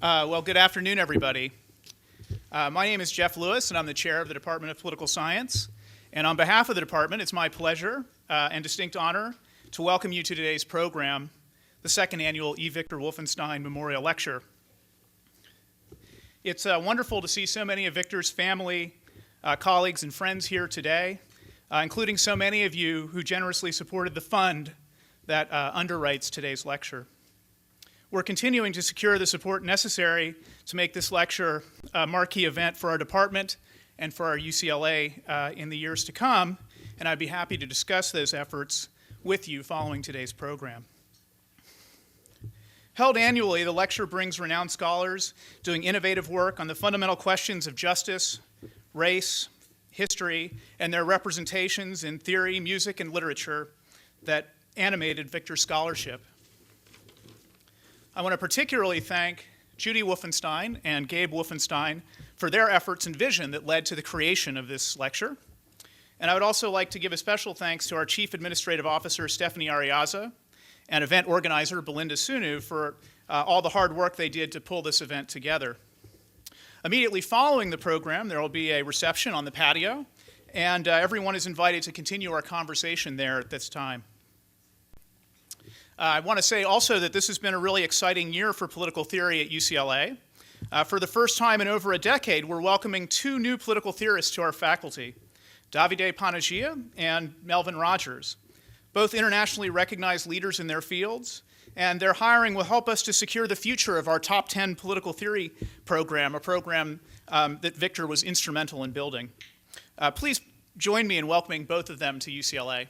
Well, good afternoon, everybody. My name is Jeff Lewis, and I'm the chair of the Department of Political Science. And on behalf of the department, it's my pleasure and distinct honor to welcome you to today's program, the second annual E. Victor Wolfenstein Memorial Lecture. It's wonderful to see so many of Victor's family, colleagues, and friends here today, including so many of you who generously supported the fund that underwrites today's lecture. We're continuing to secure the support necessary to make this lecture a marquee event for our department and for our UCLA in the years to come, and I'd be happy to discuss those efforts with you following today's program. Held annually, the lecture brings renowned scholars doing innovative work on the fundamental questions of justice, race, history, and their representations in theory, music, and literature that animated Victor's scholarship. I want to particularly thank Judy Wolfenstein and Gabe Wolfenstein for their efforts and vision that led to the creation of this lecture. And I would also like to give a special thanks to our Chief Administrative Officer, Stephanie Ariaza, and event organizer, Belinda Sunu, for all the hard work they did to pull this event together. Immediately following the program, there will be a reception on the patio, and everyone is invited to continue our conversation there at this time. I want to say also that this has been a really exciting year for political theory at UCLA. For the first time in over a decade, we're welcoming two new political theorists to our faculty, Davide Panagia and Melvin Rogers, both internationally recognized leaders in their fields, and their hiring will help us to secure the future of our top 10 political theory program, a program that Victor was instrumental in building. Please join me in welcoming both of them to UCLA.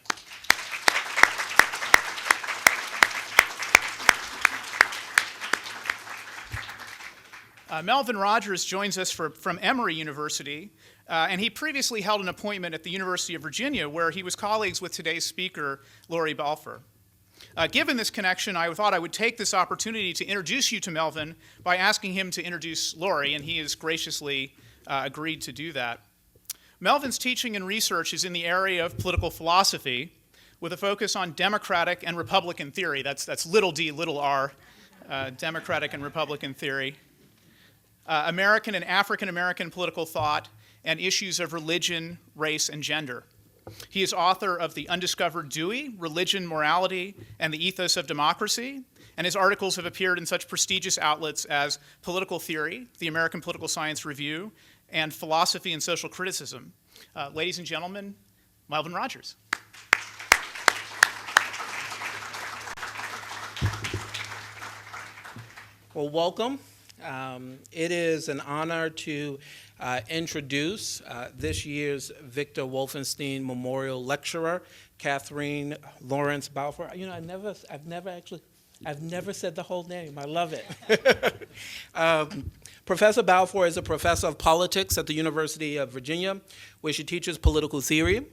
Melvin Rogers joins us from Emory University, and he previously held an appointment at the University of Virginia where he was colleagues with today's speaker, Lawrence Balfour. Given this connection, I thought I would take this opportunity to introduce you to Melvin by asking him to introduce Lori, and he has graciously agreed to do that. Melvin's teaching and research is in the area of political philosophy with a focus on democratic and Republican theory. That's little d, little r, democratic and Republican theory. American and African American political thought, and issues of religion, race, and gender. He is author of The Undiscovered Dewey, Religion, Morality, and the Ethos of Democracy, and his articles have appeared in such prestigious outlets as Political Theory, the American Political Science Review, and Philosophy and Social Criticism. Ladies and gentlemen, Melvin Rogers. Well, welcome. It is an honor to introduce this year's Victor Wolfenstein Memorial Lecturer, Katharine Lawrence Balfour. You know, I've never said the whole name. I love it. Professor Balfour is a professor of politics at the University of Virginia, where she teaches political theory.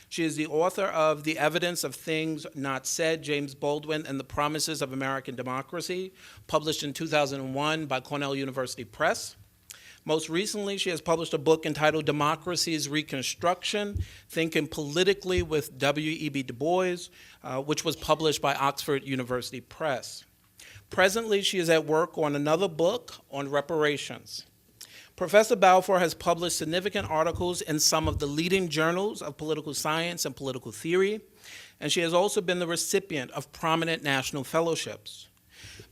She is the author of The Evidence of Things Not Said, James Baldwin and the Promises of American Democracy, published in 2001 by Cornell University Press. Most recently, she has published a book entitled Democracy's Reconstruction, Thinking Politically with W.E.B. Du Bois, which was published by Oxford University Press. Presently, she is at work on another book on reparations. Professor Balfour has published significant articles in some of the leading journals of political science and political theory, and she has also been the recipient of prominent national fellowships.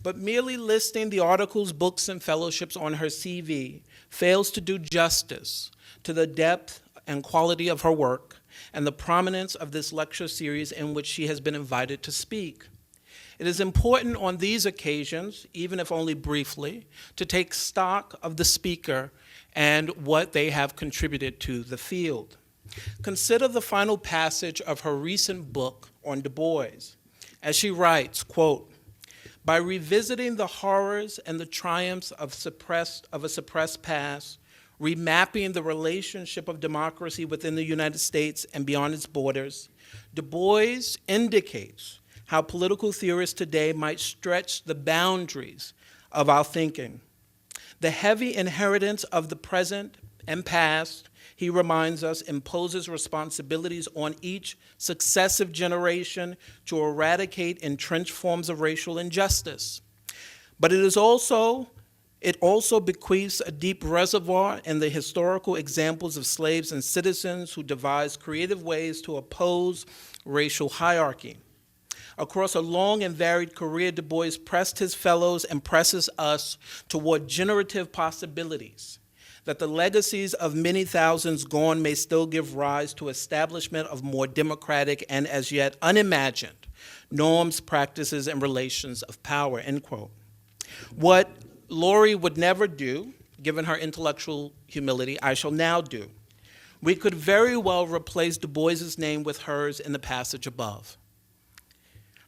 But merely listing the articles, books, and fellowships on her CV fails to do justice to the depth and quality of her work and the prominence of this lecture series in which she has been invited to speak. It is important on these occasions, even if only briefly, to take stock of the speaker and what they have contributed to the field. Consider the final passage of her recent book on Du Bois, as she writes, quote, "By revisiting the horrors and the triumphs of a suppressed past, remapping the relationship of democracy within the United States and beyond its borders, Du Bois indicates how political theorists today might stretch the boundaries of our thinking. The heavy inheritance of the present and past, he reminds us, imposes responsibilities on each successive generation to eradicate entrenched forms of racial injustice. But it is also It also bequeaths a deep reservoir in the historical examples of slaves and citizens who devised creative ways to oppose racial hierarchy. Across a long and varied career, Du Bois pressed his fellows and presses us toward generative possibilities, that the legacies of many thousands gone may still give rise to establishment of more democratic and as yet unimagined norms, practices, and relations of power, end quote. What Lori would never do, given her intellectual humility, I shall now do. We could very well replace Du Bois's name with hers in the passage above.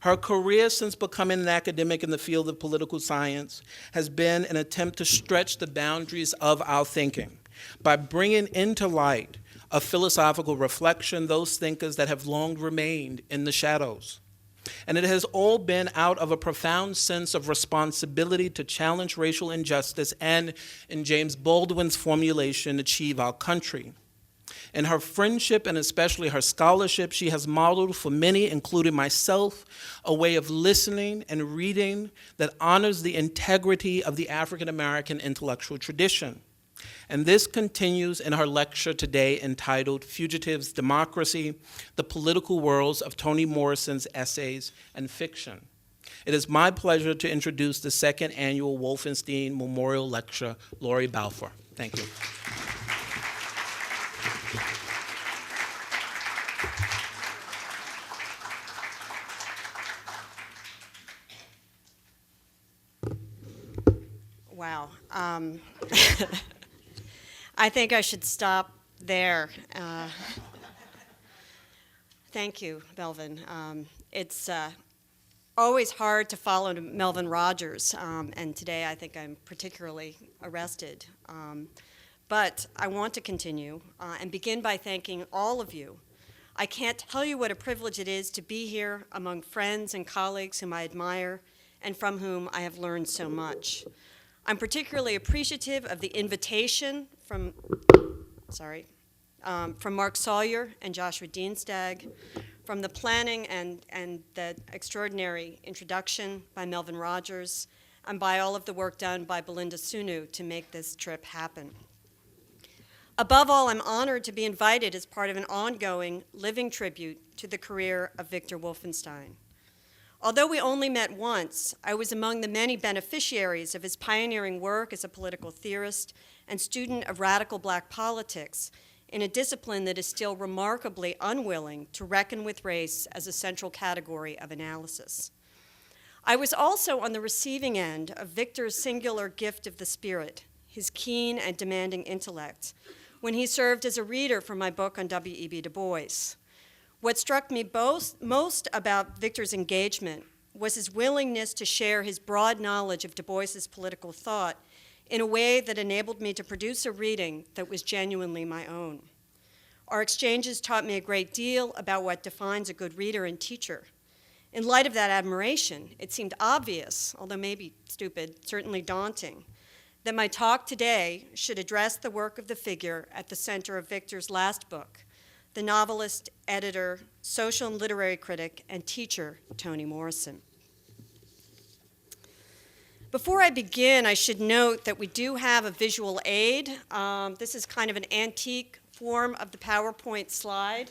Her career since becoming an academic in the field of political science has been an attempt to stretch the boundaries of our thinking by bringing into light of philosophical reflection those thinkers that have long remained in the shadows. And it has all been out of a profound sense of responsibility to challenge racial injustice and, in James Baldwin's formulation, achieve our country. In her friendship and especially her scholarship, she has modeled for many, including myself, a way of listening and reading that honors the integrity of the African American intellectual tradition. And this continues in her lecture today entitled Fugitives Democracy, the Political Worlds of Toni Morrison's Essays and Fiction. It is my pleasure to introduce the second annual Wolfenstein Memorial Lecture, Lawrence Balfour. Thank you. Wow. I think I should stop there. Thank you, Melvin. It's always hard to follow Melvin Rogers, and today I think I'm particularly arrested. But I want to continue and begin by thanking all of you. I can't tell you what a privilege it is to be here among friends and colleagues whom I admire and from whom I have learned so much. I'm particularly appreciative of the invitation from Mark Sawyer and Joshua Dienstag, from the planning and the extraordinary introduction by Melvin Rogers, and by all of the work done by Belinda Sunu to make this trip happen. Above all, I'm honored to be invited as part of an ongoing living tribute to the career of Victor Wolfenstein. Although we only met once, I was among the many beneficiaries of his pioneering work as a political theorist and student of radical black politics in a discipline that is still remarkably unwilling to reckon with race as a central category of analysis. I was also on the receiving end of Victor's singular gift of the spirit, his keen and demanding intellect, when he served as a reader for my book on W.E.B. Du Bois. What struck me most about Victor's engagement was his willingness to share his broad knowledge of Du Bois's political thought in a way that enabled me to produce a reading that was genuinely my own. Our exchanges taught me a great deal about what defines a good reader and teacher. In light of that admiration, it seemed obvious, although maybe stupid, certainly daunting, that my talk today should address the work of the figure at the center of Victor's last book, the novelist, editor, social and literary critic, and teacher, Toni Morrison. Before I begin, I should note that we do have a visual aid. This is kind of an antique form of the PowerPoint slide.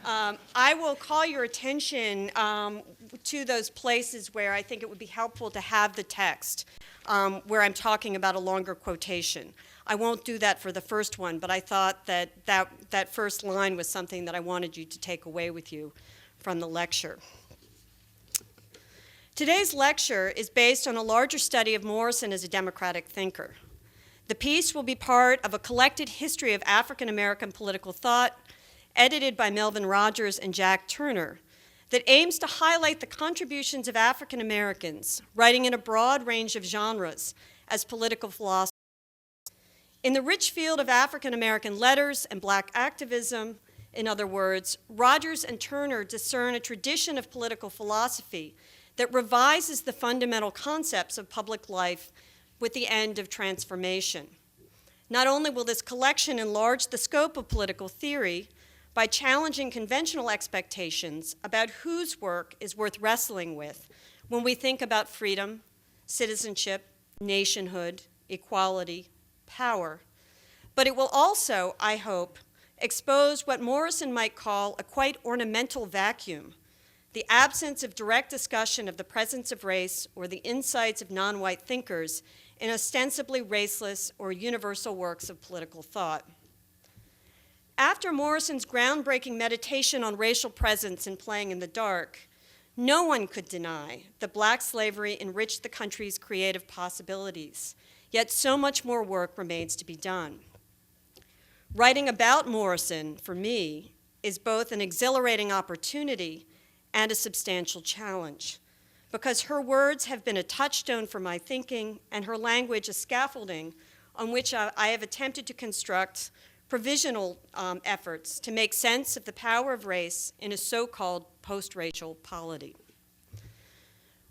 I will call your attention to those places where I think it would be helpful to have the text, where I'm talking about a longer quotation. I won't do that for the first one, but I thought that first line was something that I wanted you to take away with you from the lecture. Today's lecture is based on a larger study of Morrison as a democratic thinker. The piece will be part of a collected history of African American political thought, edited by Melvin Rogers and Jack Turner, that aims to highlight the contributions of African Americans, writing in a broad range of genres as political philosophers. In the rich field of African American letters and black activism, in other words, Rogers and Turner discern a tradition of political philosophy that revises the fundamental concepts of public life with the end of transformation. Not only will this collection enlarge the scope of political theory by challenging conventional expectations about whose work is worth wrestling with when we think about freedom, citizenship, nationhood, equality, power. But it will also, I hope, expose what Morrison might call a quite ornamental vacuum, the absence of direct discussion of the presence of race or the insights of non-white thinkers in ostensibly raceless or universal works of political thought. After Morrison's groundbreaking meditation on racial presence in Playing in the Dark, no one could deny that black slavery enriched the country's creative possibilities, yet so much more work remains to be done. Writing about Morrison, for me, is both an exhilarating opportunity and a substantial challenge, because her words have been a touchstone for my thinking and her language a scaffolding on which I have attempted to construct provisional efforts to make sense of the power of race in a so-called post-racial polity.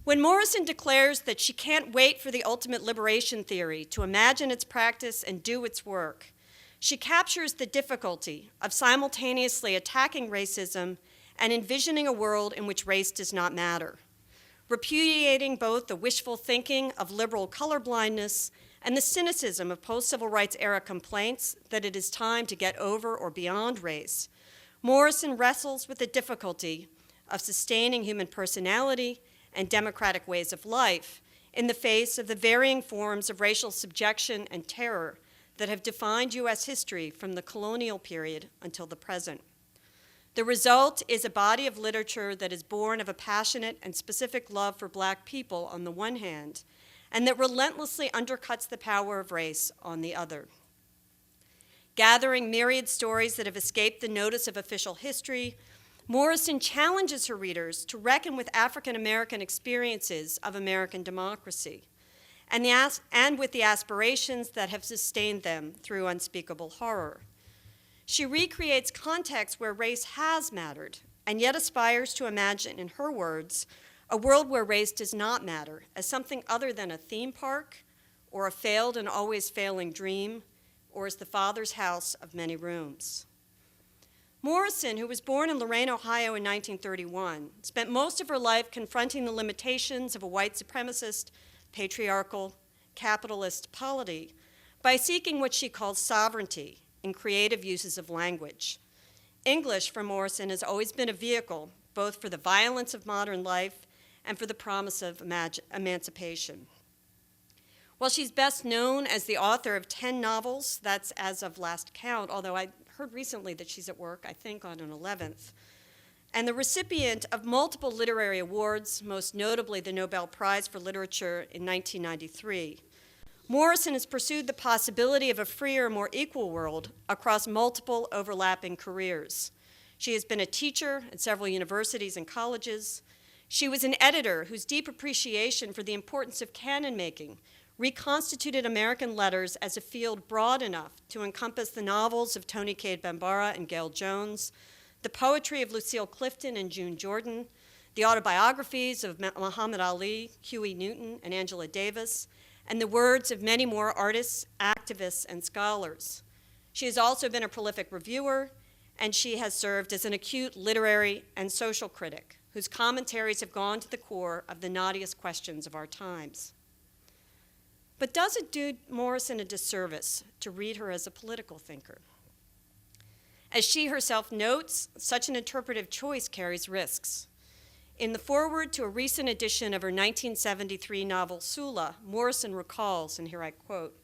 When Morrison declares that she can't wait for the ultimate liberation theory to imagine its practice and do its work, she captures the difficulty of simultaneously attacking racism and envisioning a world in which race does not matter, repudiating both the wishful thinking of liberal colorblindness and the cynicism of post-civil rights era complaints that it is time to get over or beyond race. Morrison wrestles with the difficulty of sustaining human personality and democratic ways of life in the face of the varying forms of racial subjection and terror that have defined U.S. history from the colonial period until the present. The result is a body of literature that is born of a passionate and specific love for black people on the one hand, and that relentlessly undercuts the power of race on the other. Gathering myriad stories that have escaped the notice of official history, Morrison challenges her readers to reckon with African American experiences of American democracy, and with the aspirations that have sustained them through unspeakable horror. She recreates contexts where race has mattered, and yet aspires to imagine, in her words, a world where race does not matter as something other than a theme park or a failed and always failing dream, or as the father's house of many rooms. Morrison, who was born in Lorain, Ohio in 1931, spent most of her life confronting the limitations of a white supremacist, patriarchal, capitalist polity by seeking what she calls sovereignty in creative uses of language. English, for Morrison, has always been a vehicle both for the violence of modern life and for the promise of emancipation. While she's best known as the author of 10 novels, that's as of last count, although I heard recently that she's at work, I think, on an 11th, and the recipient of multiple literary awards, most notably the Nobel Prize for Literature in 1993, Morrison has pursued the possibility of a freer, more equal world across multiple overlapping careers. She has been a teacher at several universities and colleges. She was an editor whose deep appreciation for the importance of canon making reconstituted American letters as a field broad enough to encompass the novels of Toni Cade Bambara and Gail Jones, the poetry of Lucille Clifton and June Jordan, the autobiographies of Muhammad Ali, Huey Newton, and Angela Davis, and the words of many more artists, activists, and scholars. She has also been a prolific reviewer, and she has served as an acute literary and social critic whose commentaries have gone to the core of the knottiest questions of our times. But does it do Morrison a disservice to read her as a political thinker? As she herself notes, such an interpretive choice carries risks. In the foreword to a recent edition of her 1973 novel, Sula, Morrison recalls, and here I quote,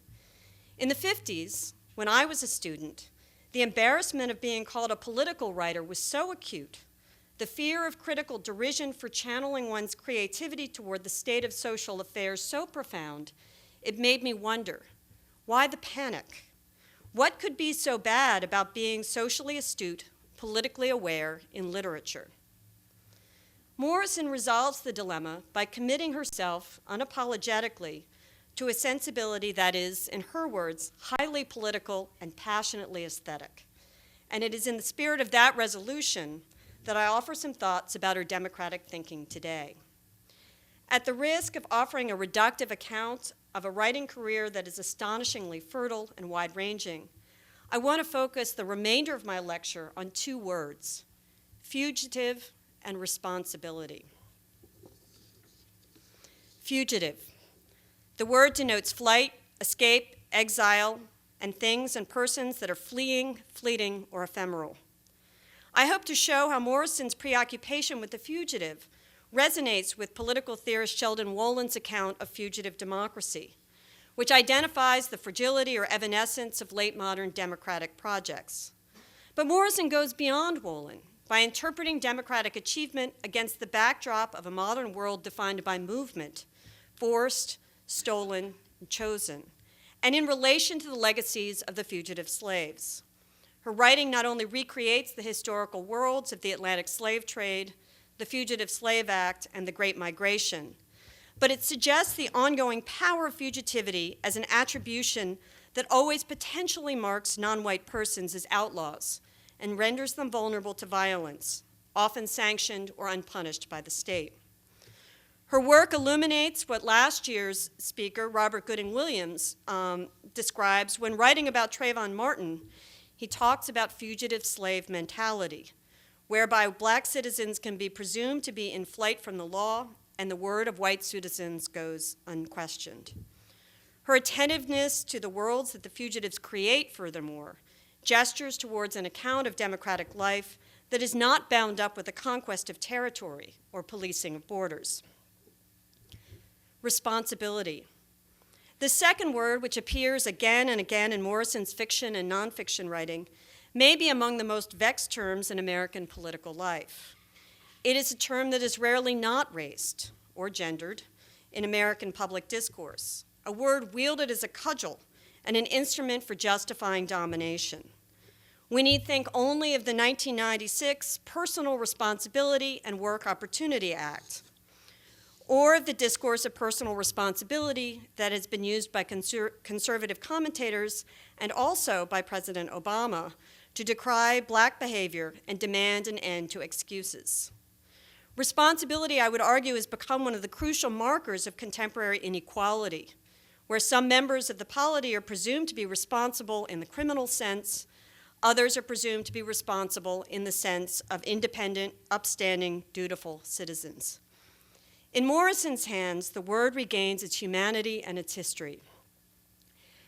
"In the 50s, when I was a student, the embarrassment of being called a political writer was so acute, the fear of critical derision for channeling one's creativity toward the state of social affairs so profound, it made me wonder, why the panic? What could be so bad about being socially astute, politically aware in literature?" Morrison resolves the dilemma by committing herself unapologetically to a sensibility that is, in her words, highly political and passionately aesthetic. And it is in the spirit of that resolution that I offer some thoughts about her democratic thinking today. At the risk of offering a reductive account of a writing career that is astonishingly fertile and wide-ranging, I want to focus the remainder of my lecture on two words: fugitive and responsibility. Fugitive. The word denotes flight, escape, exile, and things and persons that are fleeing, fleeting, or ephemeral. I hope to show how Morrison's preoccupation with the fugitive resonates with political theorist Sheldon Wollin's account of fugitive democracy, which identifies the fragility or evanescence of late modern democratic projects. But Morrison goes beyond Wollin by interpreting democratic achievement against the backdrop of a modern world defined by movement, forced, stolen, and chosen, and in relation to the legacies of the fugitive slaves. Her writing not only recreates the historical worlds of the Atlantic slave trade, the Fugitive Slave Act, and the Great Migration, but it suggests the ongoing power of fugitivity as an attribution that always potentially marks non-white persons as outlaws and renders them vulnerable to violence, often sanctioned or unpunished by the state. Her work illuminates what last year's speaker, Robert Gooding Williams, describes when writing about Trayvon Martin. He talks about fugitive slave mentality, whereby black citizens can be presumed to be in flight from the law, and the word of white citizens goes unquestioned. Her attentiveness to the worlds that the fugitives create, furthermore, gestures towards an account of democratic life that is not bound up with the conquest of territory or policing of borders. Responsibility. The second word, which appears again and again in Morrison's fiction and nonfiction writing, may be among the most vexed terms in American political life. It is a term that is rarely not raised or gendered in American public discourse, a word wielded as a cudgel and an instrument for justifying domination. We need think only of the 1996 Personal Responsibility and Work Opportunity Act, or of the discourse of personal responsibility that has been used by conservative commentators and also by President Obama to decry black behavior and demand an end to excuses. Responsibility, I would argue, has become one of the crucial markers of contemporary inequality, where some members of the polity are presumed to be responsible in the criminal sense, others are presumed to be responsible in the sense of independent, upstanding, dutiful citizens. In Morrison's hands, the word regains its humanity and its history.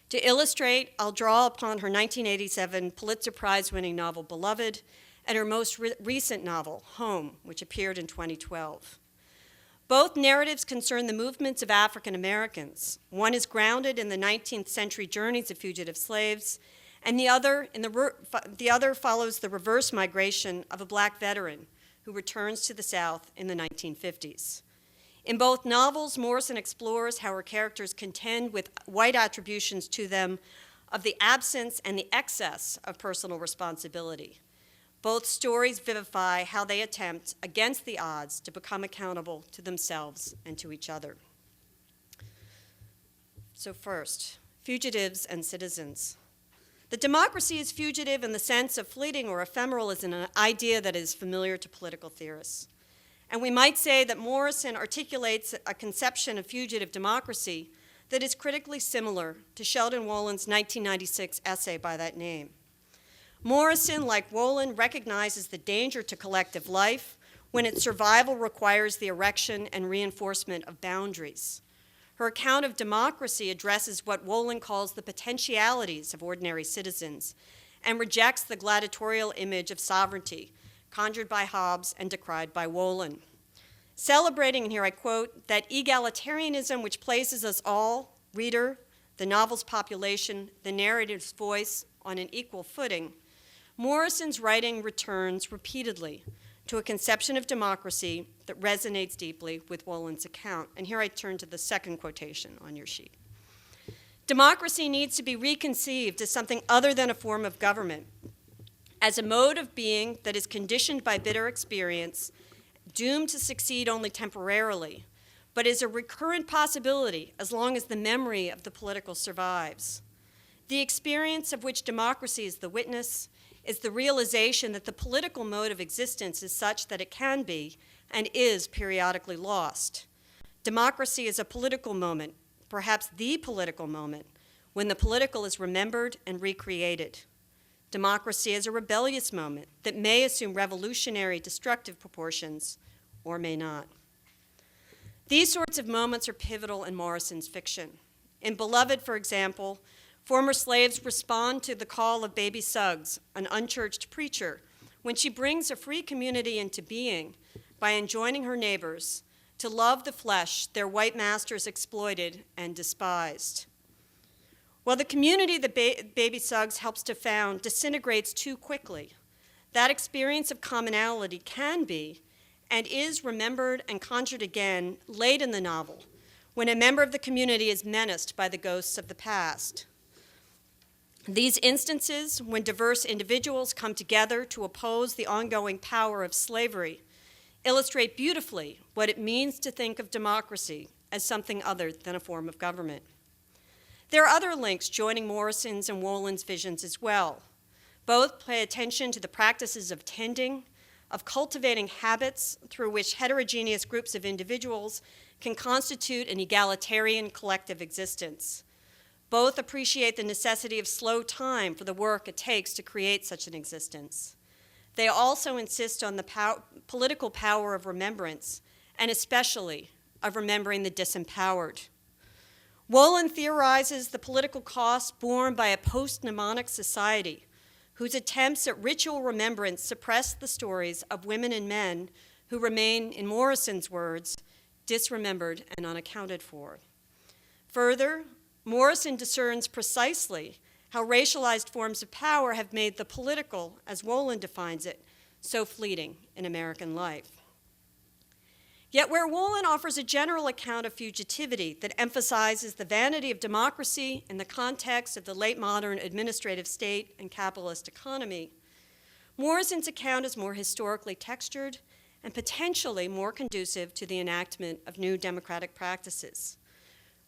To illustrate, I'll draw upon her 1987 Pulitzer Prize-winning novel, Beloved, and her most recent novel, Home, which appeared in 2012. Both narratives concern the movements of African Americans. One is grounded in the 19th century journeys of fugitive slaves, and the other follows the reverse migration of a black veteran who returns to the South in the 1950s. In both novels, Morrison explores how her characters contend with white attributions to them of the absence and the excess of personal responsibility. Both stories vivify how they attempt, against the odds, to become accountable to themselves and to each other. So first, fugitives and citizens. The democracy is fugitive in the sense of fleeting or ephemeral is an idea that is familiar to political theorists. And we might say that Morrison articulates a conception of fugitive democracy that is critically similar to Sheldon Wollin's 1996 essay by that name. Morrison, like Wollin, recognizes the danger to collective life when its survival requires the erection and reinforcement of boundaries. Her account of democracy addresses what Wollin calls the potentialities of ordinary citizens and rejects the gladiatorial image of sovereignty conjured by Hobbes and decried by Wollin. Celebrating, and here I quote, that egalitarianism which places us all, reader, the novel's population, the narrative's voice, on an equal footing, Morrison's writing returns repeatedly to a conception of democracy that resonates deeply with Wollin's account. And here I turn to the second quotation on your sheet. Democracy needs to be reconceived as something other than a form of government, as a mode of being that is conditioned by bitter experience, doomed to succeed only temporarily, but is a recurrent possibility as long as the memory of the political survives. The experience of which democracy is the witness is the realization that the political mode of existence is such that it can be and is periodically lost. Democracy is a political moment, perhaps the political moment, when the political is remembered and recreated. Democracy is a rebellious moment that may assume revolutionary, destructive proportions, or may not. These sorts of moments are pivotal in Morrison's fiction. In Beloved, for example, former slaves respond to the call of Baby Suggs, an unchurched preacher, when she brings a free community into being by enjoining her neighbors to love the flesh their white masters exploited and despised. While the community that Baby Suggs helps to found disintegrates too quickly, that experience of commonality can be and is remembered and conjured again late in the novel, when a member of the community is menaced by the ghosts of the past. These instances, when diverse individuals come together to oppose the ongoing power of slavery, illustrate beautifully what it means to think of democracy as something other than a form of government. There are other links joining Morrison's and Wollen's visions as well. Both pay attention to the practices of tending, of cultivating habits through which heterogeneous groups of individuals can constitute an egalitarian collective existence. Both appreciate the necessity of slow time for the work it takes to create such an existence. They also insist on the political power of remembrance, and especially of remembering the disempowered. Wollen theorizes the political costs borne by a post-mnemonic society whose attempts at ritual remembrance suppress the stories of women and men who remain, in Morrison's words, disremembered and unaccounted for. Further, Morrison discerns precisely how racialized forms of power have made the political, as Wollen defines it, so fleeting in American life. Yet where Wollen offers a general account of fugitivity that emphasizes the vanity of democracy in the context of the late modern administrative state and capitalist economy, Morrison's account is more historically textured and potentially more conducive to the enactment of new democratic practices.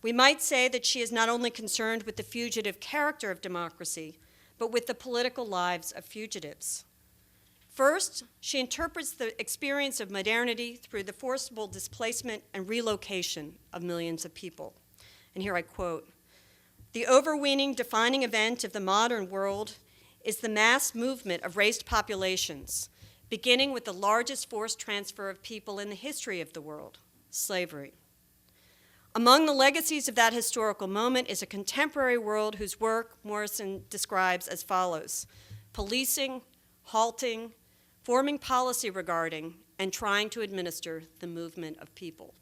We might say that she is not only concerned with the fugitive character of democracy, but with the political lives of fugitives. First, she interprets the experience of modernity through the forcible displacement and relocation of millions of people. And here I quote, "The overweening defining event of the modern world is the mass movement of raised populations, beginning with the largest forced transfer of people in the history of the world, slavery. Among the legacies of that historical moment is a contemporary world whose work Morrison describes as follows: policing, halting, forming policy regarding, and trying to administer the movement of people."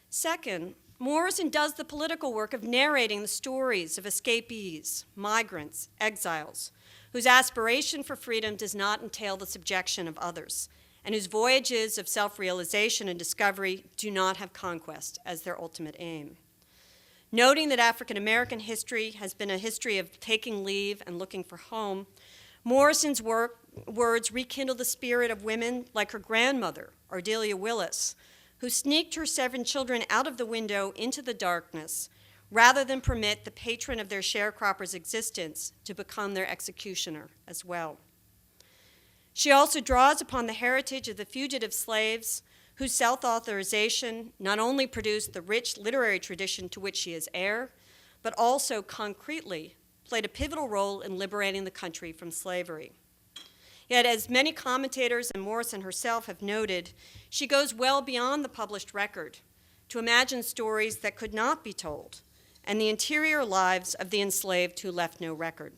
Second, Morrison does the political work of narrating the stories of escapees, migrants, exiles, whose aspiration for freedom does not entail the subjection of others, and whose voyages of self-realization and discovery do not have conquest as their ultimate aim. Noting that African American history has been a history of taking leave and looking for home, Morrison's words rekindle the spirit of women like her grandmother, Ardelia Willis, who sneaked her 7 children out of the window into the darkness rather than permit the patron of their sharecropper's existence to become their executioner as well. She also draws upon the heritage of the fugitive slaves whose self-authorization not only produced the rich literary tradition to which she is heir, but also concretely played a pivotal role in liberating the country from slavery. Yet, as many commentators and Morrison herself have noted, she goes well beyond the published record to imagine stories that could not be told and the interior lives of the enslaved who left no record.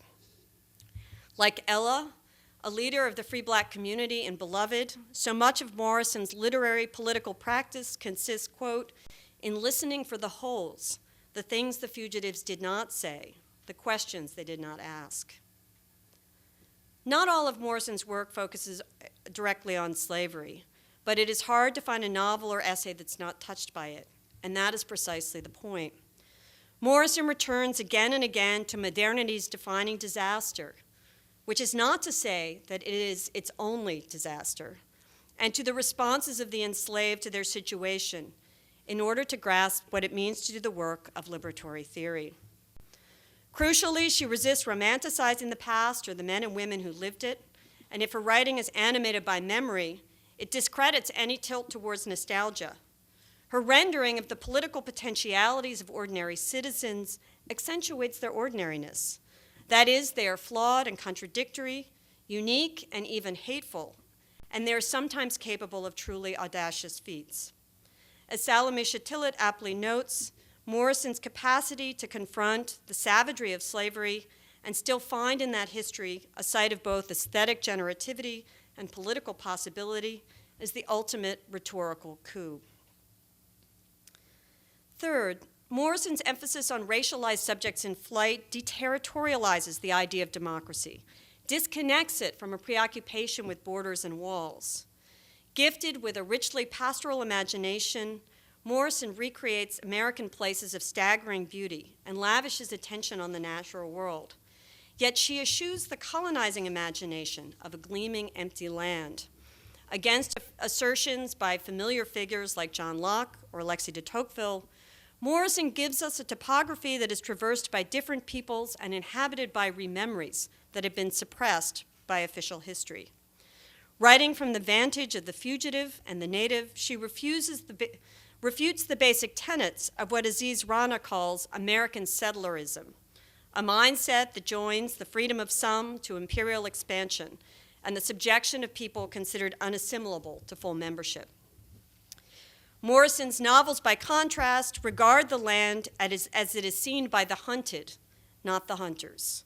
Like Ella, a leader of the free black community in Beloved, so much of Morrison's literary political practice consists, quote, in listening for the holes, the things the fugitives did not say, the questions they did not ask. Not all of Morrison's work focuses directly on slavery, but it is hard to find a novel or essay that's not touched by it, and that is precisely the point. Morrison returns again and again to modernity's defining disaster, which is not to say that it is its only disaster, and to the responses of the enslaved to their situation in order to grasp what it means to do the work of liberatory theory. Crucially, she resists romanticizing the past or the men and women who lived it, and if her writing is animated by memory, it discredits any tilt towards nostalgia. Her rendering of the political potentialities of ordinary citizens accentuates their ordinariness. That is, they are flawed and contradictory, unique and even hateful, and they are sometimes capable of truly audacious feats. As Salome Shatillett aptly notes, Morrison's capacity to confront the savagery of slavery and still find in that history a site of both aesthetic generativity and political possibility is the ultimate rhetorical coup. Third, Morrison's emphasis on racialized subjects in flight deterritorializes the idea of democracy, disconnects it from a preoccupation with borders and walls. Gifted with a richly pastoral imagination, Morrison recreates American places of staggering beauty and lavishes attention on the natural world. Yet she eschews the colonizing imagination of a gleaming, empty land. Against assertions by familiar figures like John Locke or Alexis de Tocqueville, Morrison gives us a topography that is traversed by different peoples and inhabited by rememories that have been suppressed by official history. Writing from the vantage of the fugitive and the native, she refutes the basic tenets of what Aziz Rana calls American settlerism, a mindset that joins the freedom of some to imperial expansion and the subjection of people considered unassimilable to full membership. Morrison's novels, by contrast, regard the land as it is seen by the hunted, not the hunters.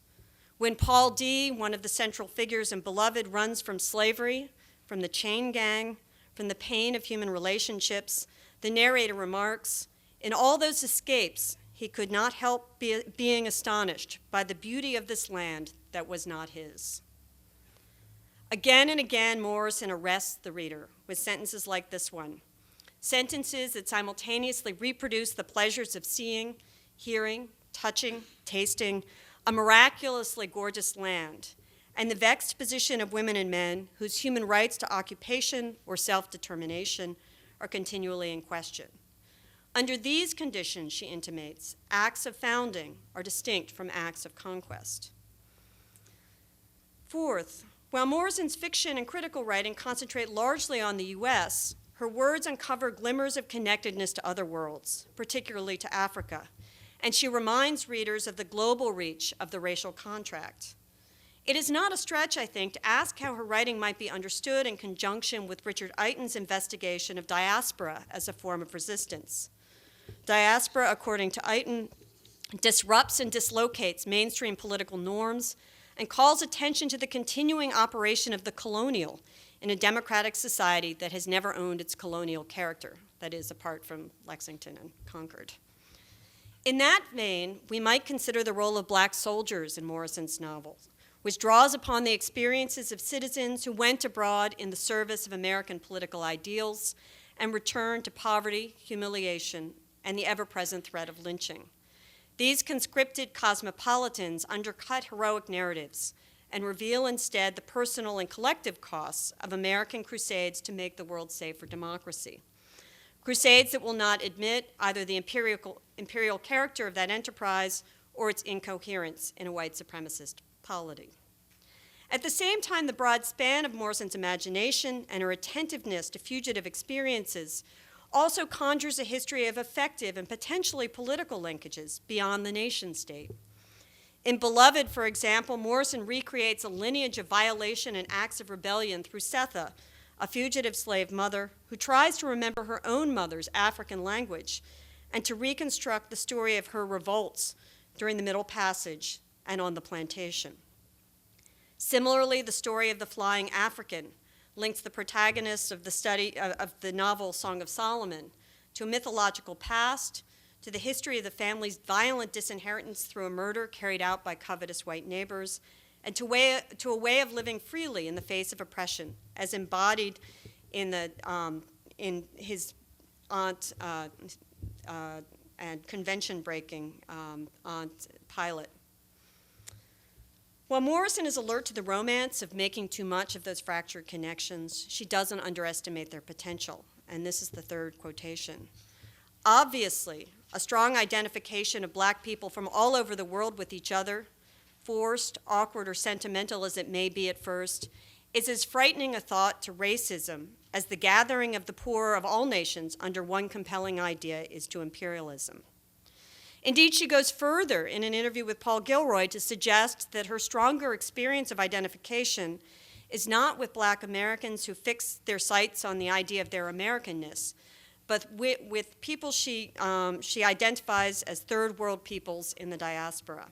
When Paul D., one of the central figures in Beloved, runs from slavery, from the chain gang, from the pain of human relationships, the narrator remarks, in all those escapes, he could not help being astonished by the beauty of this land that was not his. Again and again, Morrison arrests the reader with sentences like this one, sentences that simultaneously reproduce the pleasures of seeing, hearing, touching, tasting a miraculously gorgeous land, and the vexed position of women and men whose human rights to occupation or self-determination are continually in question. Under these conditions, she intimates, acts of founding are distinct from acts of conquest. Fourth, while Morrison's fiction and critical writing concentrate largely on the US, her words uncover glimmers of connectedness to other worlds, particularly to Africa, and she reminds readers of the global reach of the racial contract. It is not a stretch, I think, to ask how her writing might be understood in conjunction with Richard Eiton's investigation of diaspora as a form of resistance. Diaspora, according to Eiton, disrupts and dislocates mainstream political norms and calls attention to the continuing operation of the colonial in a democratic society that has never owned its colonial character, that is, apart from Lexington and Concord. In that vein, we might consider the role of black soldiers in Morrison's novels, which draws upon the experiences of citizens who went abroad in the service of American political ideals and returned to poverty, humiliation, and the ever-present threat of lynching. These conscripted cosmopolitans undercut heroic narratives and reveal instead the personal and collective costs of American crusades to make the world safe for democracy. Crusades that will not admit either the imperial character of that enterprise or its incoherence in a white supremacist polity. At the same time, the broad span of Morrison's imagination and her attentiveness to fugitive experiences also conjures a history of effective and potentially political linkages beyond the nation state. In Beloved, for example, Morrison recreates a lineage of violation and acts of rebellion through Setha, a fugitive slave mother who tries to remember her own mother's African language and to reconstruct the story of her revolts during the Middle Passage and on the plantation. Similarly, the story of the Flying African links the protagonists of the novel Song of Solomon to a mythological past, to the history of the family's violent disinheritance through a murder carried out by covetous white neighbors, and to a way of living freely in the face of oppression, as embodied in his aunt and convention-breaking aunt Pilate. While Morrison is alert to the romance of making too much of those fractured connections, she doesn't underestimate their potential, and this is the third quotation. Obviously, a strong identification of black people from all over the world with each other, forced, awkward, or sentimental as it may be at first, is as frightening a thought to racism as the gathering of the poor of all nations under one compelling idea is to imperialism. Indeed, she goes further in an interview with Paul Gilroy to suggest that her stronger experience of identification is not with black Americans who fix their sights on the idea of their Americanness, but with people she identifies as third world peoples in the diaspora.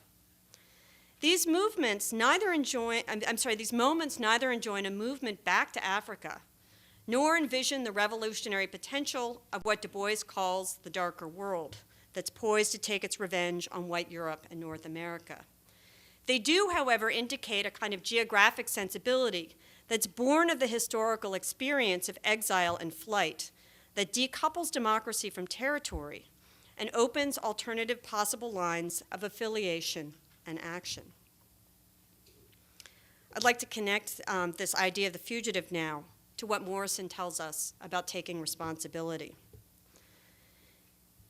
These moments neither enjoin a movement back to Africa, nor envision the revolutionary potential of what Du Bois calls the darker world that's poised to take its revenge on white Europe and North America. They do, however, indicate a kind of geographic sensibility that's born of the historical experience of exile and flight that decouples democracy from territory and opens alternative possible lines of affiliation and action. I'd like to connect this idea of the fugitive now to what Morrison tells us about taking responsibility.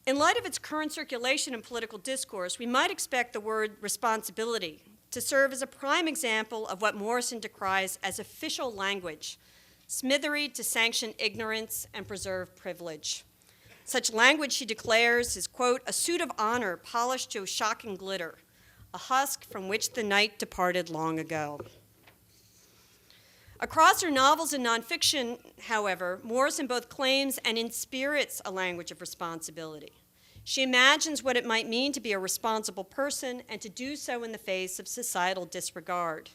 In light of its current circulation in political discourse, we might expect the word responsibility to serve as a prime example of what Morrison decries as official language, smitheried to sanction ignorance and preserve privilege. Such language, she declares, is, quote, a suit of honor polished to shocking glitter, a husk from which the night departed long ago. Across her novels and nonfiction, however, Morrison both claims and inspirits a language of responsibility. She imagines what it might mean to be a responsible person and to do so in the face of societal disregard.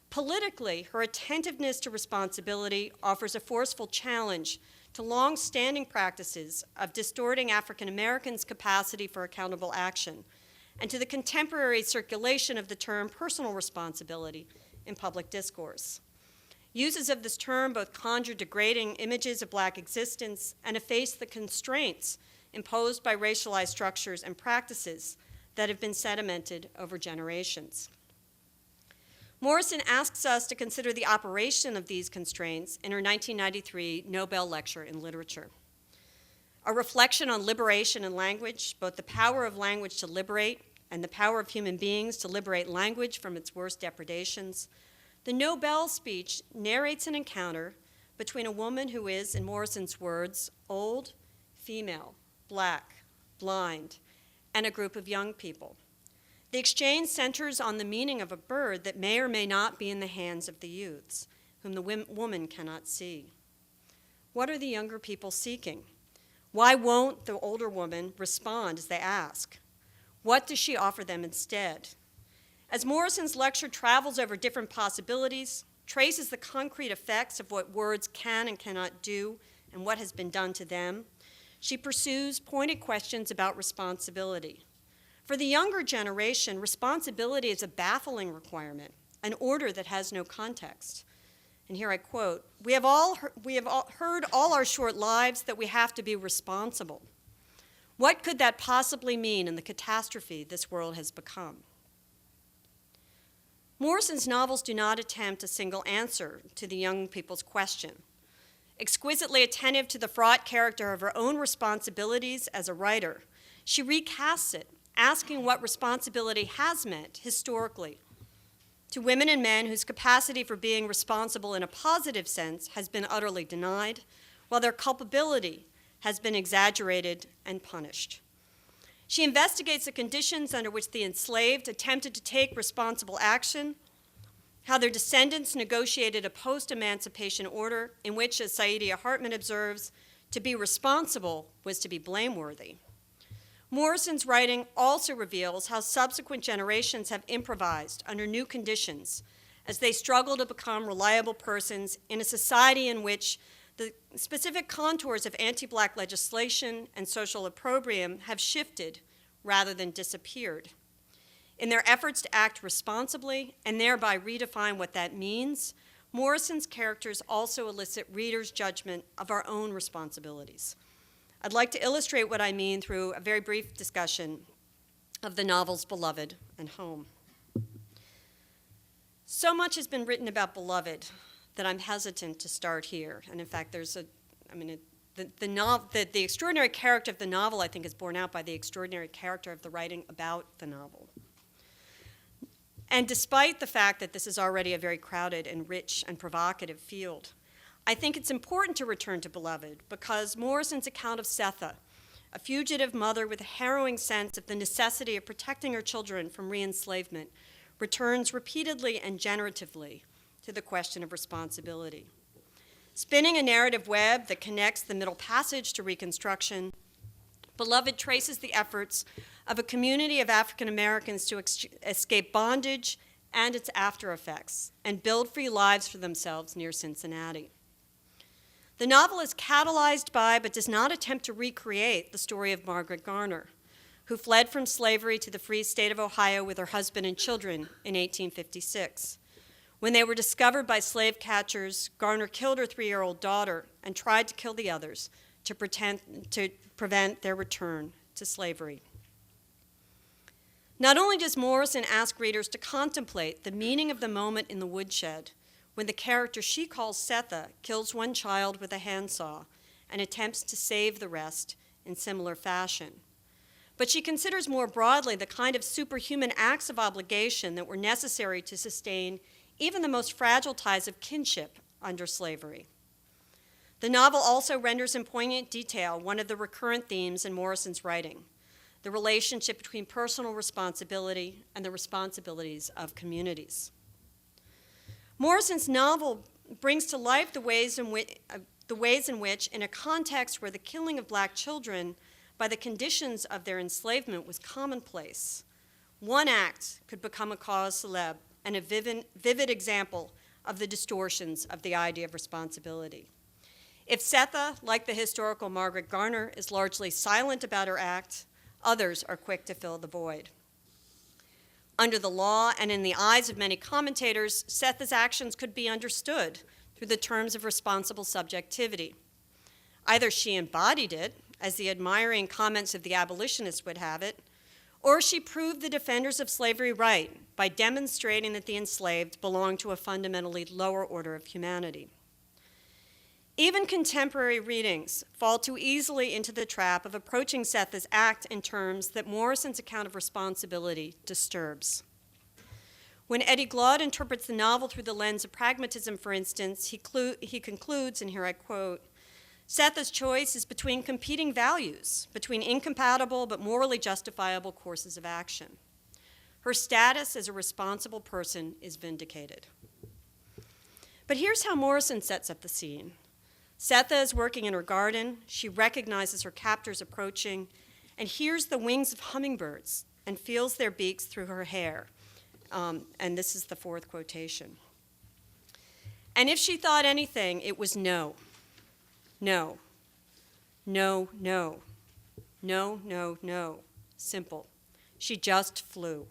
Politically, her attentiveness to responsibility offers a forceful challenge to long-standing practices of distorting African Americans' capacity for accountable action and to the contemporary circulation of the term personal responsibility in public discourse. Uses of this term both conjure degrading images of Black existence and efface the constraints imposed by racialized structures and practices that have been sedimented over generations. Morrison asks us to consider the operation of these constraints in her 1993 Nobel Lecture in Literature. A reflection on liberation and language, both the power of language to liberate and the power of human beings to liberate language from its worst depredations, the Nobel speech narrates an encounter between a woman who is, in Morrison's words, old, female, Black, blind, and a group of young people. The exchange centers on the meaning of a bird that may or may not be in the hands of the youths, whom the woman cannot see. What are the younger people seeking? Why won't the older woman respond as they ask? What does she offer them instead? As Morrison's lecture travels over different possibilities, traces the concrete effects of what words can and cannot do and what has been done to them, she pursues pointed questions about responsibility. For the younger generation, responsibility is a baffling requirement, an order that has no context. And here I quote, we have all heard all our short lives that we have to be responsible. What could that possibly mean in the catastrophe this world has become? Morrison's novels do not attempt a single answer to the young people's question. Exquisitely attentive to the fraught character of her own responsibilities as a writer, she recasts it, asking what responsibility has meant historically to women and men whose capacity for being responsible in a positive sense has been utterly denied, while their culpability has been exaggerated and punished. She investigates the conditions under which the enslaved attempted to take responsible action, how their descendants negotiated a post-emancipation order in which, as Saidiya Hartman observes, to be responsible was to be blameworthy. Morrison's writing also reveals how subsequent generations have improvised under new conditions as they struggle to become reliable persons in a society in which the specific contours of anti-Black legislation and social opprobrium have shifted rather than disappeared. In their efforts to act responsibly and thereby redefine what that means, Morrison's characters also elicit readers' judgment of our own responsibilities. I'd like to illustrate what I mean through a very brief discussion of the novels Beloved and Home. So much has been written about Beloved that I'm hesitant to start here. And in fact, the extraordinary character of the novel, I think, is borne out by the extraordinary character of the writing about the novel. And despite the fact that this is already a very crowded and rich and provocative field, I think it's important to return to Beloved because Morrison's account of Setha, a fugitive mother with a harrowing sense of the necessity of protecting her children from re-enslavement, returns repeatedly and generatively to the question of responsibility. Spinning a narrative web that connects the Middle Passage to Reconstruction, Beloved traces the efforts of a community of African Americans to escape bondage and its after effects and build free lives for themselves near Cincinnati. The novel is catalyzed by, but does not attempt to recreate, the story of Margaret Garner, who fled from slavery to the free state of Ohio with her husband and children in 1856. When they were discovered by slave catchers, Garner killed her 3-year-old daughter and tried to kill the others to prevent their return to slavery. Not only does Morrison ask readers to contemplate the meaning of the moment in the woodshed when the character she calls Setha kills one child with a handsaw and attempts to save the rest in similar fashion, but she considers more broadly the kind of superhuman acts of obligation that were necessary to sustain even the most fragile ties of kinship under slavery. The novel also renders in poignant detail one of the recurrent themes in Morrison's writing, the relationship between personal responsibility and the responsibilities of communities. Morrison's novel brings to life the ways in which, in a context where the killing of black children by the conditions of their enslavement was commonplace, one act could become a cause célèbre and a vivid example of the distortions of the idea of responsibility. If Setha, like the historical Margaret Garner, is largely silent about her act, others are quick to fill the void. Under the law and in the eyes of many commentators, Setha's actions could be understood through the terms of responsible subjectivity. Either she embodied it, as the admiring comments of the abolitionists would have it, or she proved the defenders of slavery right by demonstrating that the enslaved belonged to a fundamentally lower order of humanity. Even contemporary readings fall too easily into the trap of approaching Setha's act in terms that Morrison's account of responsibility disturbs. When Eddie Glaude interprets the novel through the lens of pragmatism, for instance, he concludes, and here I quote, Setha's choice is between competing values, between incompatible but morally justifiable courses of action. Her status as a responsible person is vindicated. But here's how Morrison sets up the scene. Setha is working in her garden. She recognizes her captors approaching and hears the wings of hummingbirds and feels their beaks through her hair. And this is the fourth quotation. And if she thought anything, it was no. No. No, no. No, no, no. Simple. She just flew.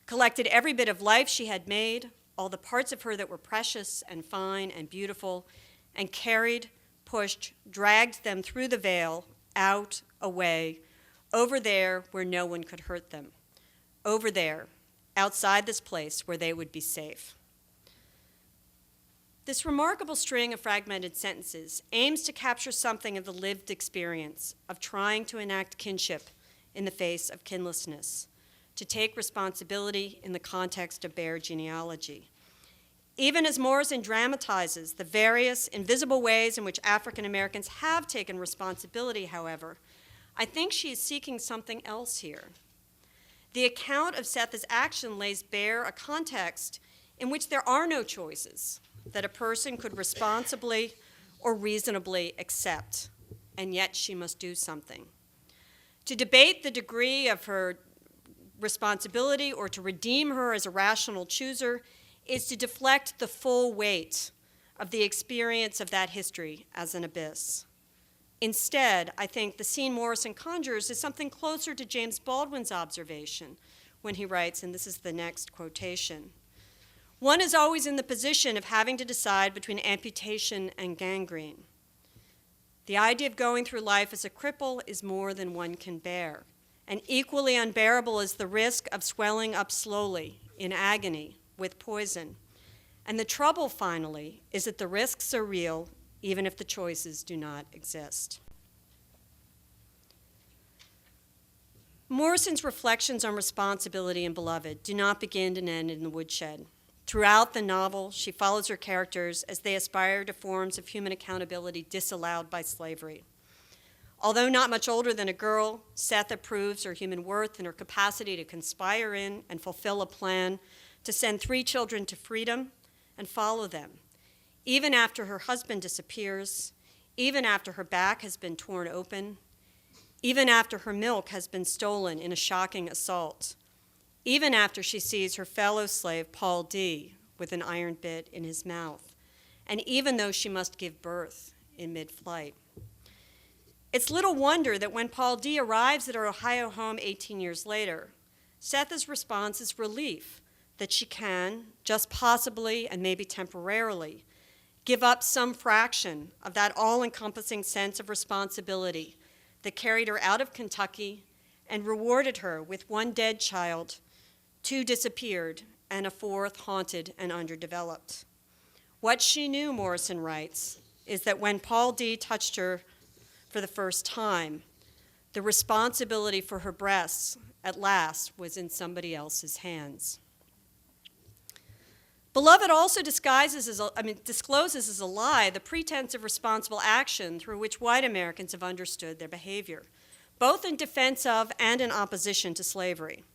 Collected every bit of life she had made, all the parts of her that were precious and fine and beautiful, and carried, pushed, dragged them through the veil, out, away, over there where no one could hurt them, over there, outside this place where they would be safe. This remarkable string of fragmented sentences aims to capture something of the lived experience of trying to enact kinship in the face of kinlessness, to take responsibility in the context of bare genealogy. Even as Morrison dramatizes the various invisible ways in which African Americans have taken responsibility, however, I think she is seeking something else here. The account of Setha's action lays bare a context in which there are no choices that a person could responsibly or reasonably accept, and yet she must do something. To debate the degree of her responsibility or to redeem her as a rational chooser is to deflect the full weight of the experience of that history as an abyss. Instead, I think the scene Morrison conjures is something closer to James Baldwin's observation when he writes, and this is the next quotation, "One is always in the position of having to decide between amputation and gangrene. The idea of going through life as a cripple is more than one can bear, and equally unbearable is the risk of swelling up slowly, in agony, with poison. And the trouble, finally, is that the risks are real, even if the choices do not exist." Morrison's reflections on responsibility in Beloved do not begin and end in the woodshed. Throughout the novel, she follows her characters as they aspire to forms of human accountability disallowed by slavery. Although not much older than a girl, Setha proves her human worth and her capacity to conspire in and fulfill a plan to send 3 children to freedom and follow them, even after her husband disappears, even after her back has been torn open, even after her milk has been stolen in a shocking assault, even after she sees her fellow slave, Paul D., with an iron bit in his mouth, and even though she must give birth in mid-flight. It's little wonder that when Paul D. arrives at her Ohio home 18 years later, Setha's response is relief that she can, just possibly and maybe temporarily, give up some fraction of that all-encompassing sense of responsibility that carried her out of Kentucky and rewarded her with one dead child, 2 disappeared, and a 4th haunted and underdeveloped. What she knew, Morrison writes, is that when Paul D. touched her for the first time, the responsibility for her breasts at last was in somebody else's hands. Beloved also discloses as a lie the pretense of responsible action through which white Americans have understood their behavior, both in defense of and in opposition to slavery.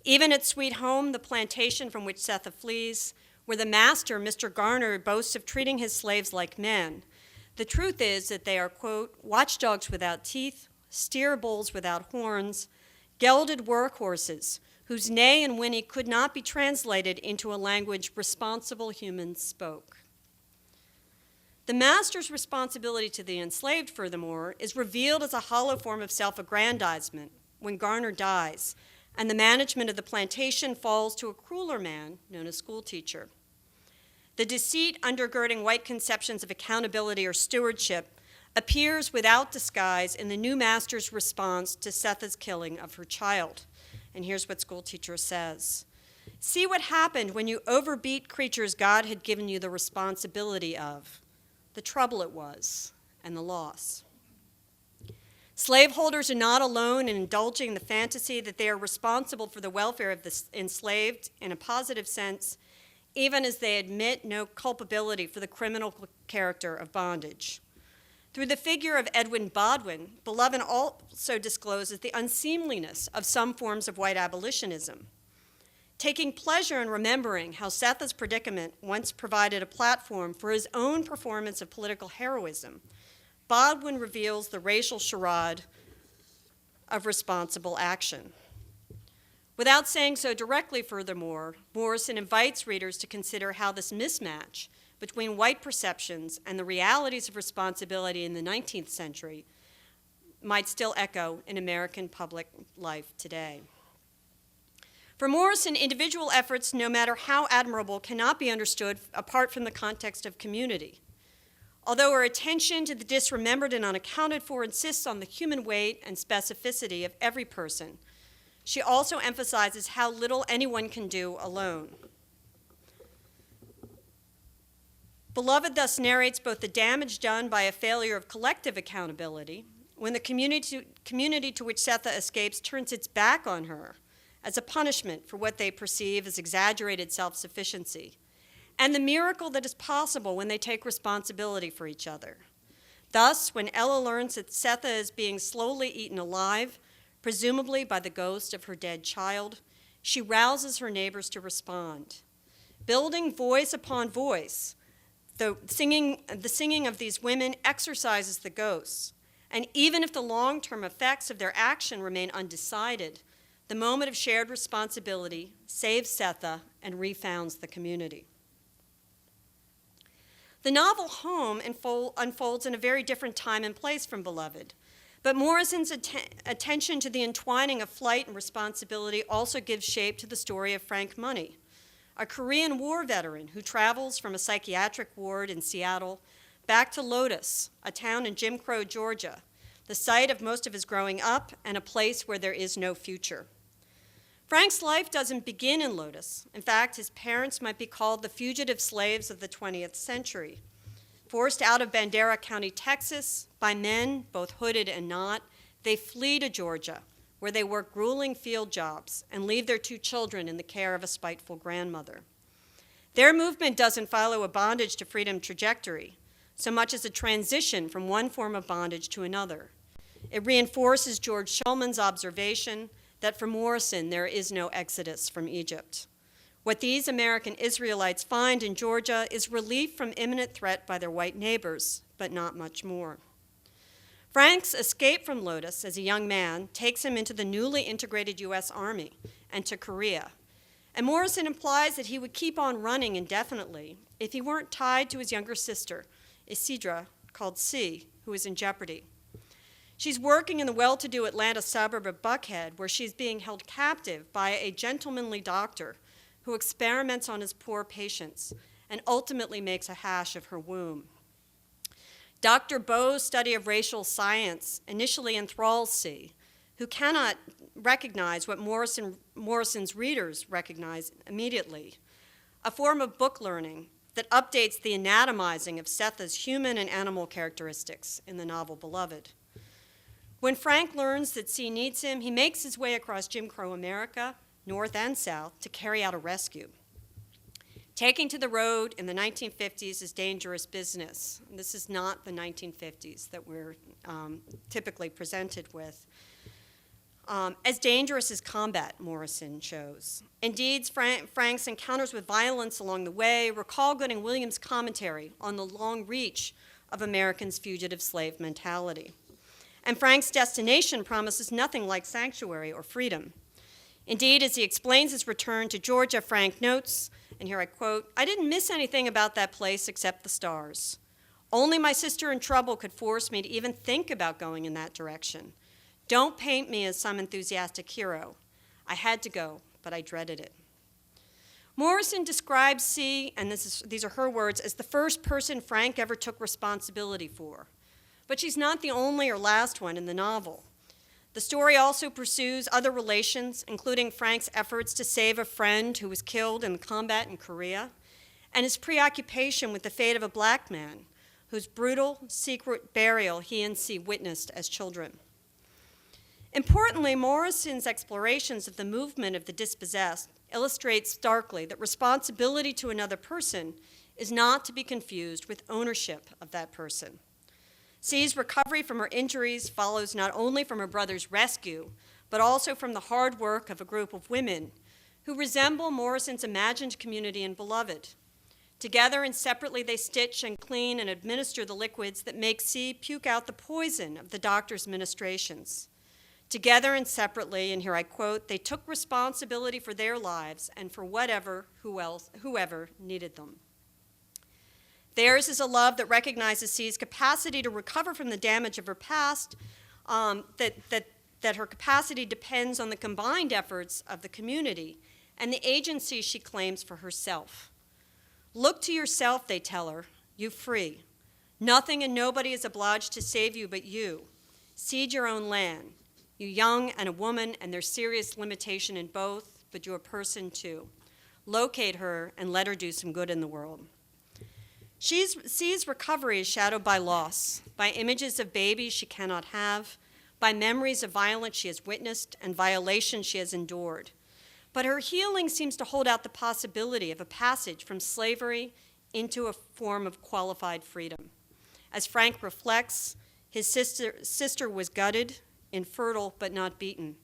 Even at Sweet Home, the plantation from which Setha flees, where the master, Mr. Garner, boasts of treating his slaves like men, the truth is that they are, quote, watchdogs without teeth, steer bulls without horns, gelded workhorses, whose neigh and whinny could not be translated into a language responsible humans spoke. The master's responsibility to the enslaved, furthermore, is revealed as a hollow form of self-aggrandizement when Garner dies, and the management of the plantation falls to a crueler man known as schoolteacher. The deceit undergirding white conceptions of accountability or stewardship appears without disguise in the new master's response to Setha's killing of her child. And here's what schoolteacher says. See what happened when you overbeat creatures God had given you the responsibility of, the trouble it was, and the loss. Slaveholders are not alone in indulging the fantasy that they are responsible for the welfare of the enslaved in a positive sense, even as they admit no culpability for the criminal character of bondage. Through the figure of Edwin Bodwin, Beloved also discloses the unseemliness of some forms of white abolitionism. Taking pleasure in remembering how Setha's predicament once provided a platform for his own performance of political heroism, Bodwin reveals the racial charade of responsible action. Without saying so directly, furthermore, Morrison invites readers to consider how this mismatch between white perceptions and the realities of responsibility in the 19th century might still echo in American public life today. For Morrison, individual efforts, no matter how admirable, cannot be understood apart from the context of community. Although her attention to the disremembered and unaccounted for insists on the human weight and specificity of every person, she also emphasizes how little anyone can do alone. Beloved thus narrates both the damage done by a failure of collective accountability, when the community to which Setha escapes turns its back on her as a punishment for what they perceive as exaggerated self-sufficiency, and the miracle that is possible when they take responsibility for each other. Thus, when Ella learns that Setha is being slowly eaten alive, presumably by the ghost of her dead child, she rouses her neighbors to respond. Building voice upon voice, the singing of these women exorcises the ghosts, and even if the long-term effects of their action remain undecided, the moment of shared responsibility saves Setha and refounds the community. The novel Home unfolds in a very different time and place from Beloved, but Morrison's attention to the entwining of flight and responsibility also gives shape to the story of Frank Money, a Korean War veteran who travels from a psychiatric ward in Seattle back to Lotus, a town in Jim Crow, Georgia, the site of most of his growing up and a place where there is no future. Frank's life doesn't begin in Lotus. In fact, his parents might be called the fugitive slaves of the 20th century. Forced out of Bandera County, Texas, by men, both hooded and not, they flee to Georgia, where they work grueling field jobs and leave their 2 children in the care of a spiteful grandmother. Their movement doesn't follow a bondage to freedom trajectory, so much as a transition from one form of bondage to another. It reinforces George Shulman's observation that for Morrison, there is no exodus from Egypt. What these American Israelites find in Georgia is relief from imminent threat by their white neighbors, but not much more. Frank's escape from Lotus as a young man takes him into the newly integrated U.S. Army and to Korea. And Morrison implies that he would keep on running indefinitely if he weren't tied to his younger sister, Isidra, called C, who is in jeopardy. She's working in the well-to-do Atlanta suburb of Buckhead, where she's being held captive by a gentlemanly doctor who experiments on his poor patients and ultimately makes a hash of her womb. Dr. Bowe's study of racial science initially enthralls C, who cannot recognize what Morrison's readers recognize immediately, a form of book learning that updates the anatomizing of Setha's human and animal characteristics in the novel Beloved. When Frank learns that C needs him, he makes his way across Jim Crow America, North and South, to carry out a rescue. Taking to the road in the 1950s is dangerous business. This is not the 1950s that we're typically presented with. As dangerous as combat, Morrison shows. Indeed, Frank's encounters with violence along the way recall Gooding Williams' commentary on the long reach of Americans' fugitive slave mentality. And Frank's destination promises nothing like sanctuary or freedom. Indeed, as he explains his return to Georgia, Frank notes, and here I quote, "I didn't miss anything about that place except the stars. Only my sister in trouble could force me to even think about going in that direction. Don't paint me as some enthusiastic hero. I had to go, but I dreaded it." Morrison describes C, and these are her words, as the first person Frank ever took responsibility for. But she's not the only or last one in the novel. The story also pursues other relations, including Frank's efforts to save a friend who was killed in combat in Korea, and his preoccupation with the fate of a black man whose brutal, secret burial he and C witnessed as children. Importantly, Morrison's explorations of the movement of the dispossessed illustrate starkly that responsibility to another person is not to be confused with ownership of that person. C's recovery from her injuries follows not only from her brother's rescue, but also from the hard work of a group of women who resemble Morrison's imagined community in Beloved. Together and separately, they stitch and clean and administer the liquids that make C puke out the poison of the doctor's ministrations. Together and separately, and here I quote, "They took responsibility for their lives and for whoever needed them." Theirs is a love that recognizes C's capacity to recover from the damage of her past, that her capacity depends on the combined efforts of the community and the agency she claims for herself. "Look to yourself," they tell her, "you free. Nothing and nobody is obliged to save you but you. Seed your own land. You young and a woman, and there's serious limitation in both, but you're a person too. Locate her and let her do some good in the world." C's recovery is shadowed by loss, by images of babies she cannot have, by memories of violence she has witnessed and violations she has endured. But her healing seems to hold out the possibility of a passage from slavery into a form of qualified freedom. As Frank reflects, his sister was gutted, infertile, but not beaten.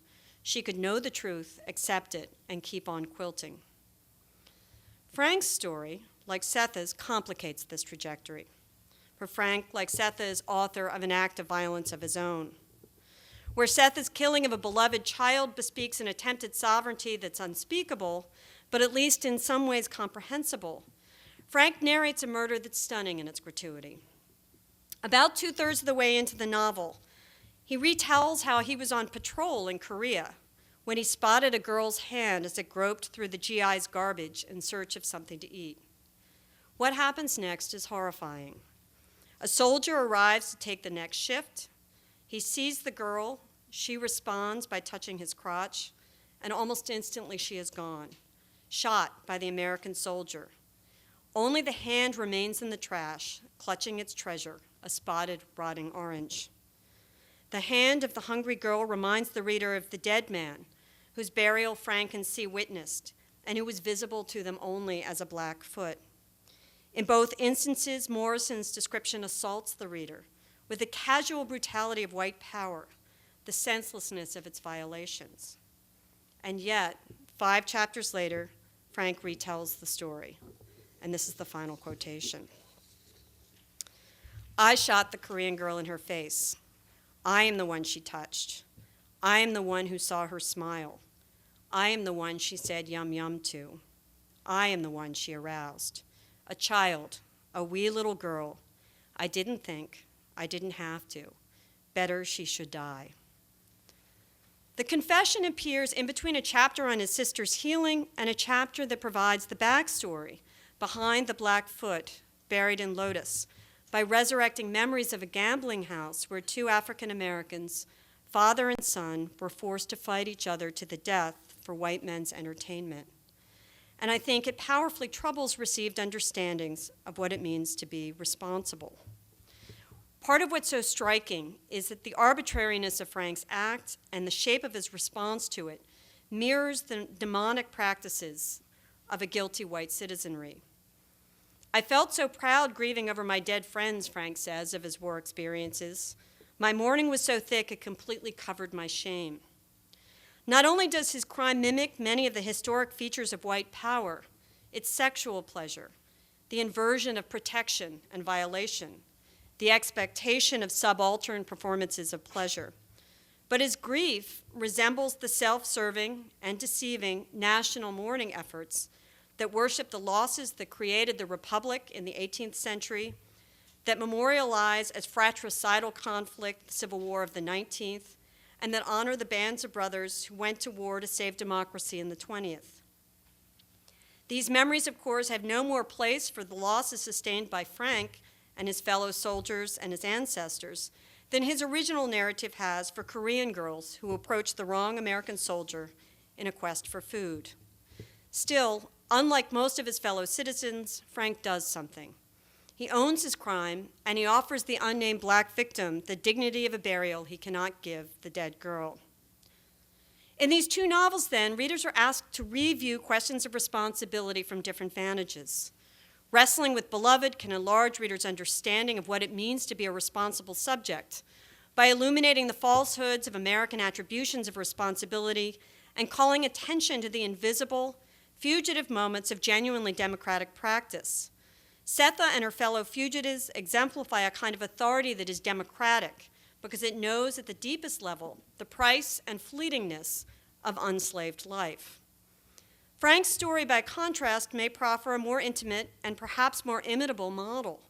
She could know the truth, accept it, and keep on quilting. Frank's story, like Setha's, complicates this trajectory. For Frank, like Setha, is author of an act of violence of his own. Where Setha's killing of a beloved child bespeaks an attempted sovereignty that's unspeakable, but at least in some ways comprehensible, Frank narrates a murder that's stunning in its gratuity. About 2/3 of the way into the novel, he retells how he was on patrol in Korea when he spotted a girl's hand as it groped through the GI's garbage in search of something to eat. What happens next is horrifying. A soldier arrives to take the next shift. He sees the girl. She responds by touching his crotch, and almost instantly she is gone, shot by the American soldier. Only the hand remains in the trash, clutching its treasure, a spotted, rotting orange. The hand of the hungry girl reminds the reader of the dead man whose burial Frank and C witnessed, and who was visible to them only as a black foot. In both instances, Morrison's description assaults the reader with the casual brutality of white power, the senselessness of its violations. And yet, 5 chapters later, Frank retells the story. And this is the final quotation. I shot the Korean girl in her face. I am the one she touched. I am the one who saw her smile. I am the one she said yum yum to. I am the one she aroused. A child, a wee little girl. I didn't think, I didn't have to. Better she should die. The confession appears in between a chapter on his sister's healing and a chapter that provides the backstory behind the black foot buried in lotus by resurrecting memories of a gambling house where two African Americans, father and son, were forced to fight each other to the death for white men's entertainment. And I think it powerfully troubles received understandings of what it means to be responsible. Part of what's so striking is that the arbitrariness of Frank's act and the shape of his response to it mirrors the demonic practices of a guilty white citizenry. I felt so proud grieving over my dead friends, Frank says, of his war experiences. My mourning was so thick it completely covered my shame. Not only does his crime mimic many of the historic features of white power, its sexual pleasure, the inversion of protection and violation, the expectation of subaltern performances of pleasure, but his grief resembles the self-serving and deceiving national mourning efforts that worship the losses that created the Republic in the 18th century, that memorialize as fratricidal conflict the Civil War of the 19th, and that honor the bands of brothers who went to war to save democracy in the 20th. These memories, of course, have no more place for the losses sustained by Frank and his fellow soldiers and his ancestors than his original narrative has for Korean girls who approached the wrong American soldier in a quest for food. Still, unlike most of his fellow citizens, Frank does something. He owns his crime, and he offers the unnamed black victim the dignity of a burial he cannot give the dead girl. In these two novels, then, readers are asked to review questions of responsibility from different vantages. Wrestling with Beloved can enlarge readers' understanding of what it means to be a responsible subject by illuminating the falsehoods of American attributions of responsibility and calling attention to the invisible, fugitive moments of genuinely democratic practice. Setha and her fellow fugitives exemplify a kind of authority that is democratic because it knows at the deepest level the price and fleetingness of unslaved life. Frank's story, by contrast, may proffer a more intimate and perhaps more imitable model.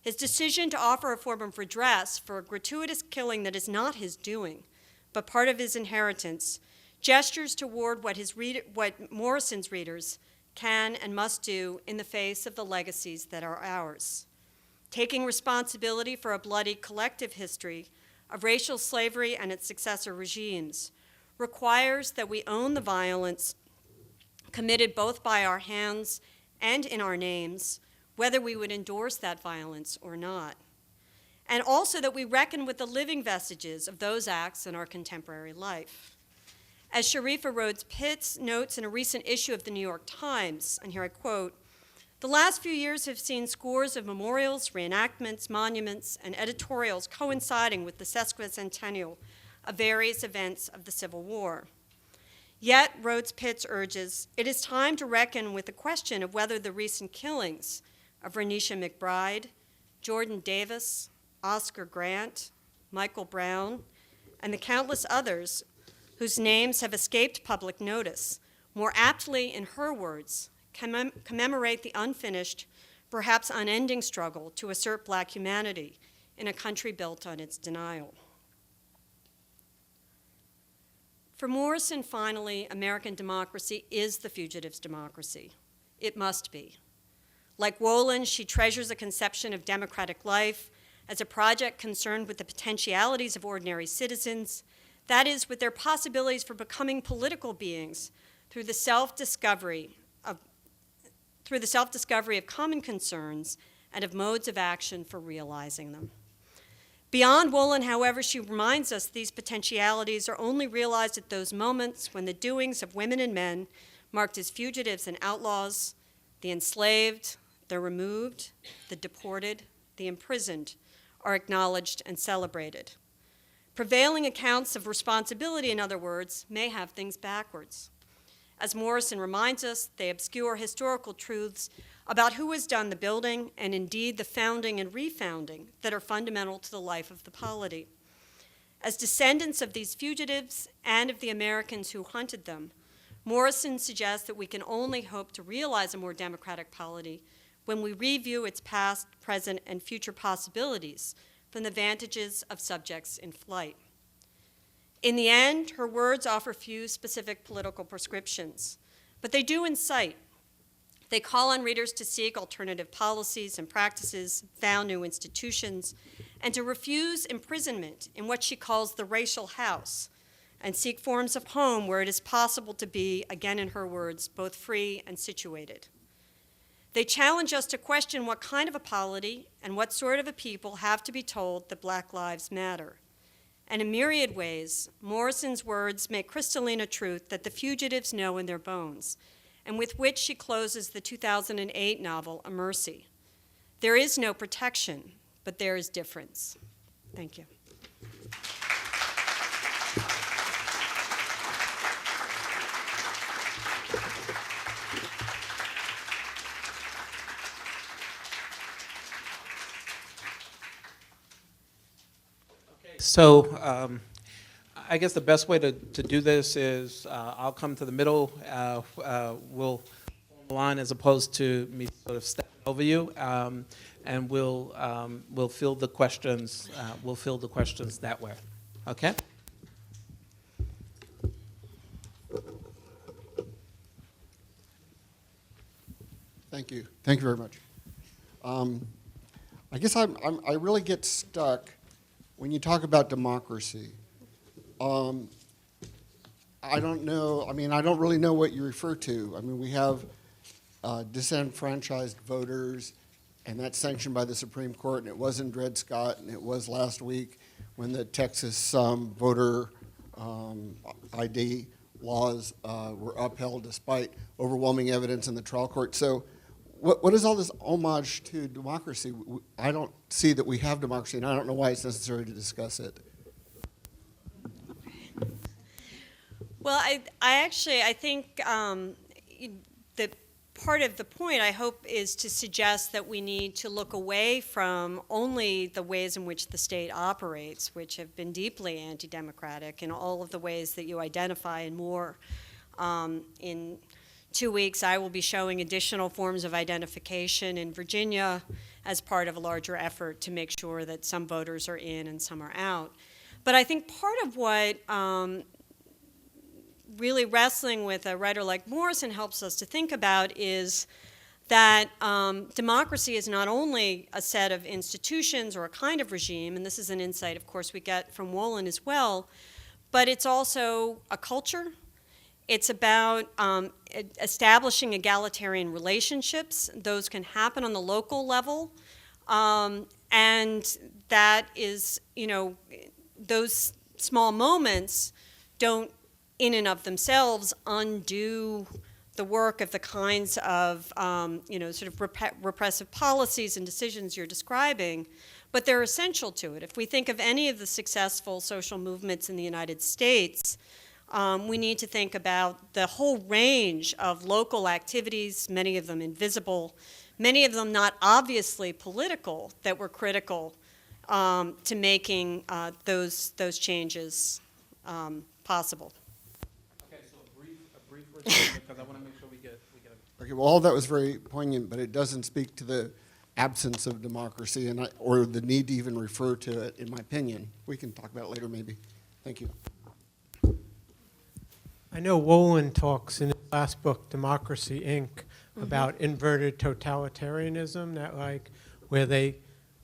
His decision to offer a form of redress for a gratuitous killing that is not his doing, but part of his inheritance, gestures toward what Morrison's readers can and must do in the face of the legacies that are ours. Taking responsibility for a bloody collective history of racial slavery and its successor regimes requires that we own the violence committed both by our hands and in our names, whether we would endorse that violence or not. And also that we reckon with the living vestiges of those acts in our contemporary life. As Sharifa Rhodes Pitts notes in a recent issue of the New York Times, and here I quote, "The last few years have seen scores of memorials, reenactments, monuments, and editorials coinciding with the sesquicentennial of various events of the Civil War. Yet, Rhodes Pitts urges, it is time to reckon with the question of whether the recent killings of Renisha McBride, Jordan Davis, Oscar Grant, Michael Brown, and the countless others whose names have escaped public notice, more aptly, in her words, commemorate the unfinished, perhaps unending struggle to assert Black humanity in a country built on its denial." For Morrison, finally, American democracy is the fugitives' democracy. It must be. Like Wolin, she treasures a conception of democratic life as a project concerned with the potentialities of ordinary citizens, that is, with their possibilities for becoming political beings through the self-discovery of common concerns and of modes of action for realizing them. Beyond Wolin, however, she reminds us these potentialities are only realized at those moments when the doings of women and men marked as fugitives and outlaws, the enslaved, the removed, the deported, the imprisoned, are acknowledged and celebrated. Prevailing accounts of responsibility, in other words, may have things backwards. As Morrison reminds us, they obscure historical truths about who has done the building and indeed the founding and refounding that are fundamental to the life of the polity. As descendants of these fugitives and of the Americans who hunted them, Morrison suggests that we can only hope to realize a more democratic polity when we review its past, present, and future possibilities from the vantages of subjects in flight. In the end, her words offer few specific political prescriptions, but they do incite. They call on readers to seek alternative policies and practices, found new institutions, and to refuse imprisonment in what she calls the racial house, and seek forms of home where it is possible to be, again in her words, both free and situated. They challenge us to question what kind of a polity and what sort of a people have to be told that Black lives matter. And in myriad ways, Morrison's words make crystalline a truth that the fugitives know in their bones, and with which she closes the 2008 novel, A Mercy. There is no protection, but there is difference. Thank you. So I guess the best way to do this is I'll come to the middle. We'll form a line as opposed to me sort of stepping over you, and we'll fill the questions. We'll fill the questions that way. Okay. Thank you. Thank you very much. I guess I really get stuck when you talk about democracy. I don't know. I mean, I don't really know what you refer to. I mean, we have disenfranchised voters, and that's sanctioned by the Supreme Court, and it was in Dred Scott, and it was last week when the Texas voter ID laws were upheld despite overwhelming evidence in the trial court. So what is all this homage to democracy? I don't see that we have democracy, and I don't know why it's necessary to discuss it. Well, I think that part of the point, I hope, is to suggest that we need to look away from only the ways in which the state operates, which have been deeply anti-democratic in all of the ways that you identify and more. In 2 weeks, I will be showing additional forms of identification in Virginia as part of a larger effort to make sure that some voters are in and some are out. But I think part of what really wrestling with a writer like Morrison helps us to think about is that democracy is not only a set of institutions or a kind of regime, and this is an insight, of course, we get from Wolin as well, but it's also a culture. It's about establishing egalitarian relationships. Those can happen on the local level, and that is, those small moments don't in and of themselves undo the work of the kinds of, sort of repressive policies and decisions you're describing, but they're essential to it. If we think of any of the successful social movements in the United States, we need to think about the whole range of local activities, many of them invisible, many of them not obviously political, that were critical to making those changes possible. Because I want to make sure we get Okay, well, all that was very poignant, but it doesn't speak to the absence of democracy or the need to even refer to it, in my opinion. We can talk about it later, maybe. Thank you. I know Wolin talks in his last book, Democracy, Inc., about inverted totalitarianism, that where they,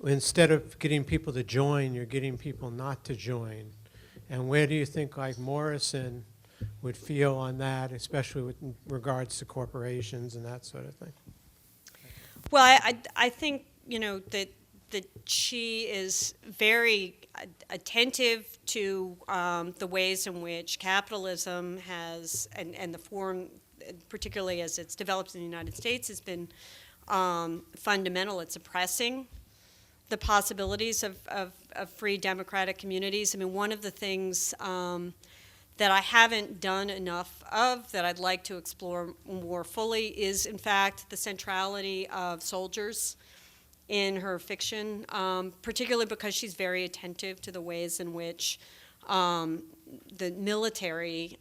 instead of getting people to join, you're getting people not to join. And where do you think Morrison would feel on that, especially with regards to corporations and that sort of thing? Well, I think, that she is very attentive to the ways in which capitalism has, and the form, particularly as it's developed in the United States, has been fundamental at suppressing the possibilities of free democratic communities. I mean, one of the things that I haven't done enough of, that I'd like to explore more fully, is in fact the centrality of soldiers in her fiction, particularly because she's very attentive to the ways in which the military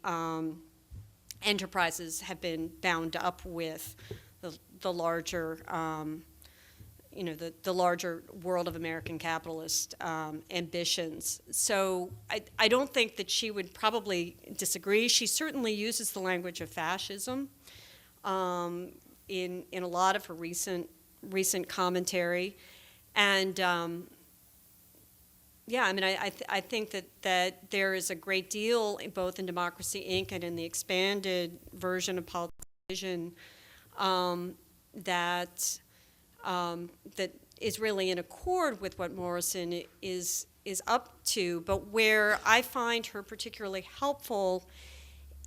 enterprises have been bound up with the larger, the larger world of American capitalist ambitions. So I don't think that she would probably disagree. She certainly uses the language of fascism in a lot of her recent commentary, and yeah, I mean, I think that there is a great deal, both in Democracy, Inc. and in the expanded version of Politics Vision, that is really in accord with what Morrison is up to. But where I find her particularly helpful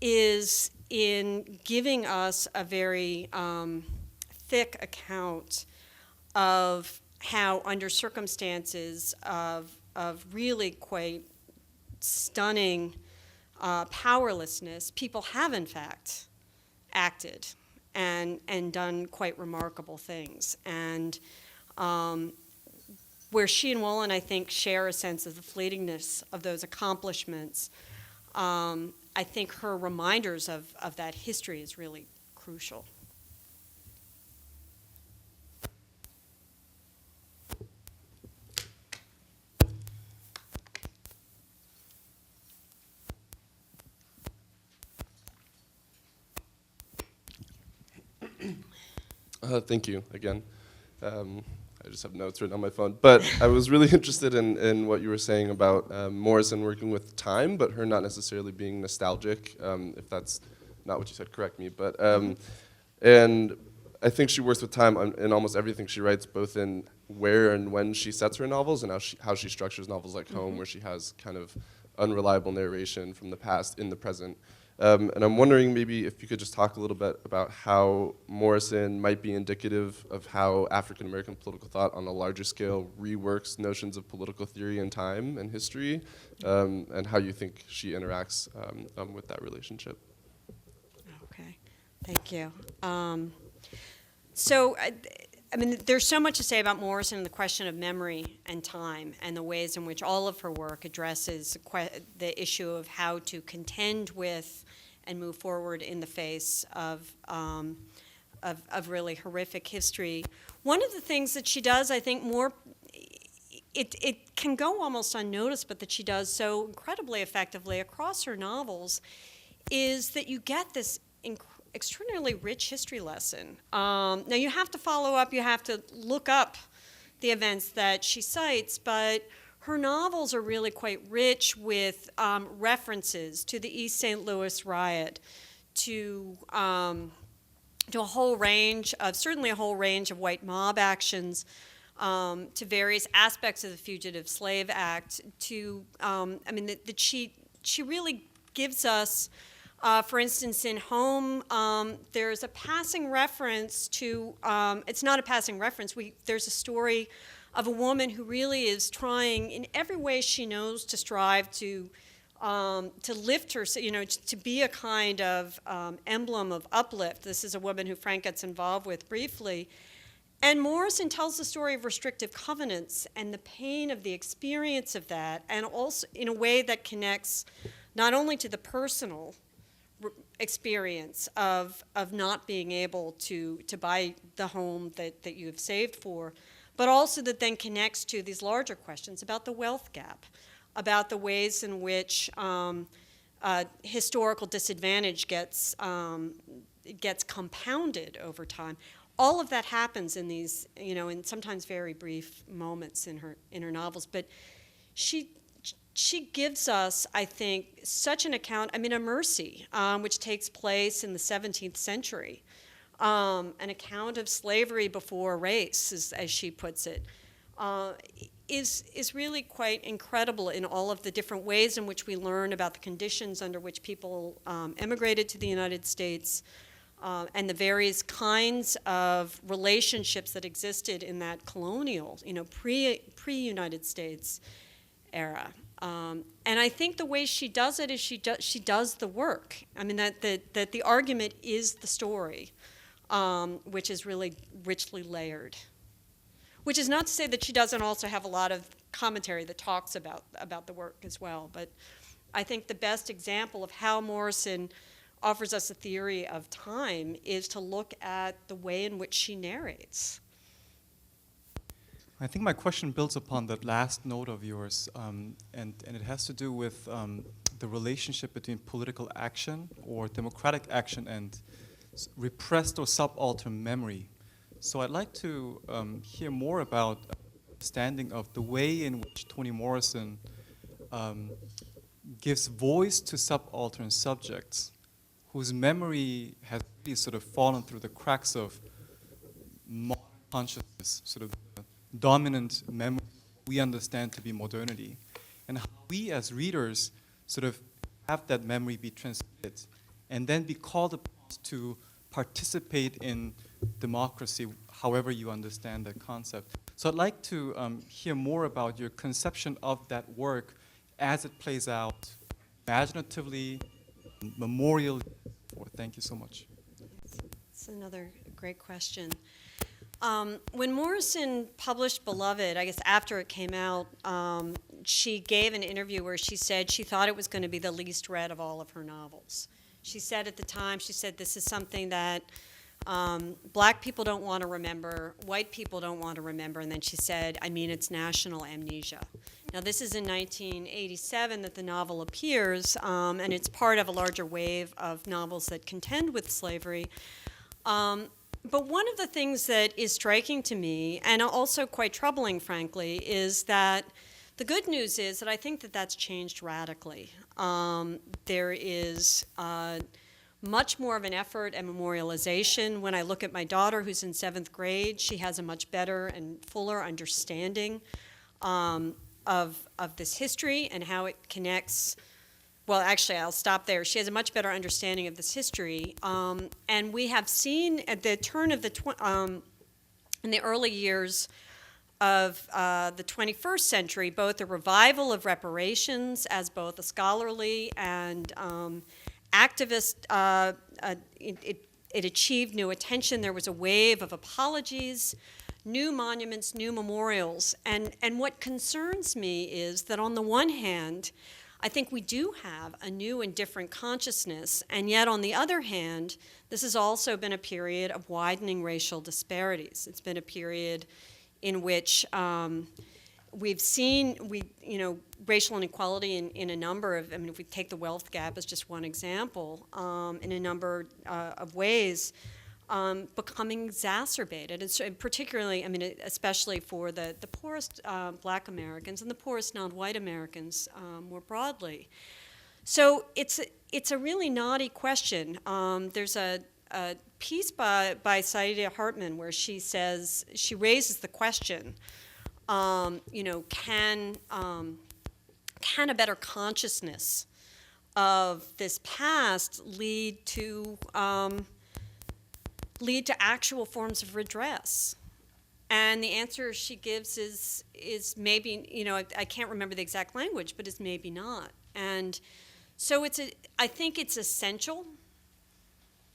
is in giving us a very thick account of how, under circumstances of really quite stunning powerlessness, people have in fact acted and done quite remarkable things. And where she and Wolin, I think, share a sense of the fleetingness of those accomplishments, I think her reminders of that history is really crucial. Thank you again. I just have notes written on my phone. But I was really interested in what you were saying about Morrison working with time, but her not necessarily being nostalgic. If that's not what you said, correct me. But and I think she works with time in almost everything she writes, both in where and when she sets her novels and how she structures novels like Home, where she has kind of unreliable narration from the past in the present. And I'm wondering maybe if you could just talk a little bit about how Morrison might be indicative of how African-American political thought on a larger scale reworks notions of political theory and time and history, and how you think she interacts with that relationship. Okay, thank you. So, I mean, there's so much to say about Morrison and the question of memory and time and the ways in which all of her work addresses the issue of how to contend with and move forward in the face of really horrific history. One of the things that she does, I think, it can go almost unnoticed, but that she does so incredibly effectively across her novels, is that you get this extraordinarily rich history lesson. Now you have to follow up, you have to look up the events that she cites, but her novels are really quite rich with references to the East St. Louis riot, to a whole range of, certainly a whole range of white mob actions, to various aspects of the Fugitive Slave Act, to, I mean, that she really gives us, for instance, in Home, there's a passing reference to, it's not a passing reference, there's a story of a woman who really is trying in every way she knows to strive to lift her, to be a kind of emblem of uplift. This is a woman who Frank gets involved with briefly. And Morrison tells the story of restrictive covenants and the pain of the experience of that, and also in a way that connects not only to the personal experience of not being able to buy the home that you have saved for, but also that then connects to these larger questions about the wealth gap, about the ways in which historical disadvantage gets compounded over time. All of that happens in these, in sometimes very brief moments in her novels. But she gives us, I think, such an account. I mean, A Mercy, which takes place in the 17th century. An account of slavery before race, as she puts it, is really quite incredible in all of the different ways in which we learn about the conditions under which people emigrated to the United States, and the various kinds of relationships that existed in that colonial, pre-United States era. And I think the way she does it is she does the work. I mean, that the argument is the story, which is really richly layered. Which is not to say that she doesn't also have a lot of commentary that talks about the work as well. But I think the best example of how Morrison offers us a theory of time is to look at the way in which she narrates. I think my question builds upon that last note of yours, and it has to do with the relationship between political action or democratic action and repressed or subaltern memory. So I'd like to hear more about understanding of the way in which Toni Morrison gives voice to subaltern subjects whose memory has really sort of fallen through the cracks of modern consciousness, sort of the dominant memory we understand to be modernity, and how we as readers sort of have that memory be transmitted and then be called upon to participate in democracy, however you understand that concept. So I'd like to hear more about your conception of that work as it plays out imaginatively, memorially. Thank you so much. That's another great question. When Morrison published Beloved, I guess after it came out, she gave an interview where she said she thought it was going to be the least read of all of her novels. She said at the time, she said, this is something that black people don't want to remember, white people don't want to remember, and then she said, I mean, it's national amnesia. Now, this is in 1987 that the novel appears, and it's part of a larger wave of novels that contend with slavery. But one of the things that is striking to me, and also quite troubling, frankly, is that the good news is that I think that that's changed radically. There is much more of an effort at memorialization. When I look at my daughter, who's in 7th grade, she has a much better and fuller understanding of this history and how it connects. Well, actually, I'll stop there. She has a much better understanding of this history. And we have seen at the turn of in the early years of the 21st century, both a revival of reparations as both a scholarly and activist. It achieved new attention. There was a wave of apologies, new monuments, new memorials. And what concerns me is that on the one hand, I think we do have a new and different consciousness, and yet on the other hand, this has also been a period of widening racial disparities. It's been a period in which we've seen racial inequality in a number of, if we take the wealth gap as just one example, in a number of ways, becoming exacerbated, and particularly, especially for the poorest black Americans and the poorest non-white Americans more broadly. So it's a really knotty question. There's a piece by Saidiya Hartman where she raises the question, can a better consciousness of this past lead to actual forms of redress? And the answer she gives is maybe, I can't remember the exact language, but it's maybe not. And so I think it's essential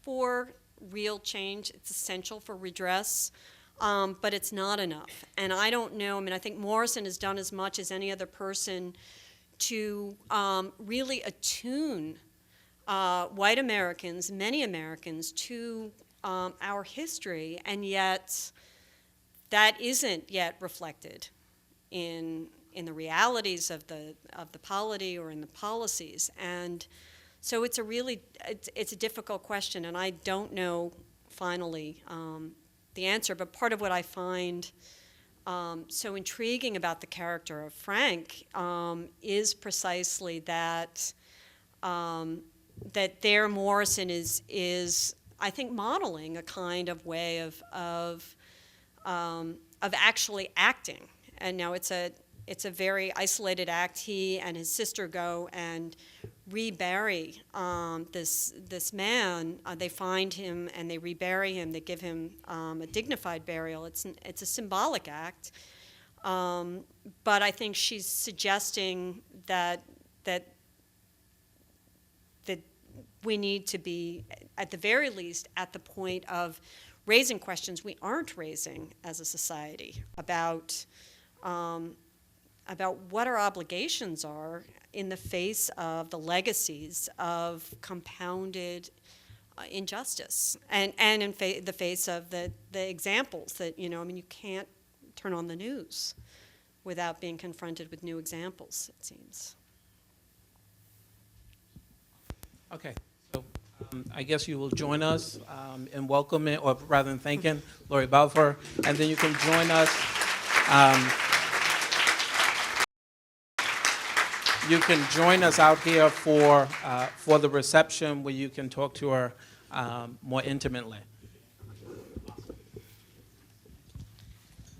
for real change. It's essential for redress, but it's not enough. And I don't know, I think Morrison has done as much as any other person to really attune white Americans, many Americans, to our history, and yet that isn't yet reflected in the realities of the polity or in the policies. And so it's a difficult question, and I don't know finally the answer. But part of what I find so intriguing about the character of Frank is precisely that there Morrison is I think modeling a kind of way of actually acting. And now it's a very isolated act. He and his sister go and rebury this man. They find him and they rebury him. They give him a dignified burial. It's a symbolic act. But I think she's suggesting that we need to be, at the very least, at the point of raising questions we aren't raising as a society about what our obligations are in the face of the legacies of compounded injustice, and in the face of the examples that, I mean, you can't turn on the news without being confronted with new examples, it seems. Okay, so I guess you will join us in welcoming, or rather than thanking, Lori Balfour, and then you can join us. You can join us out here for the reception where you can talk to her more intimately.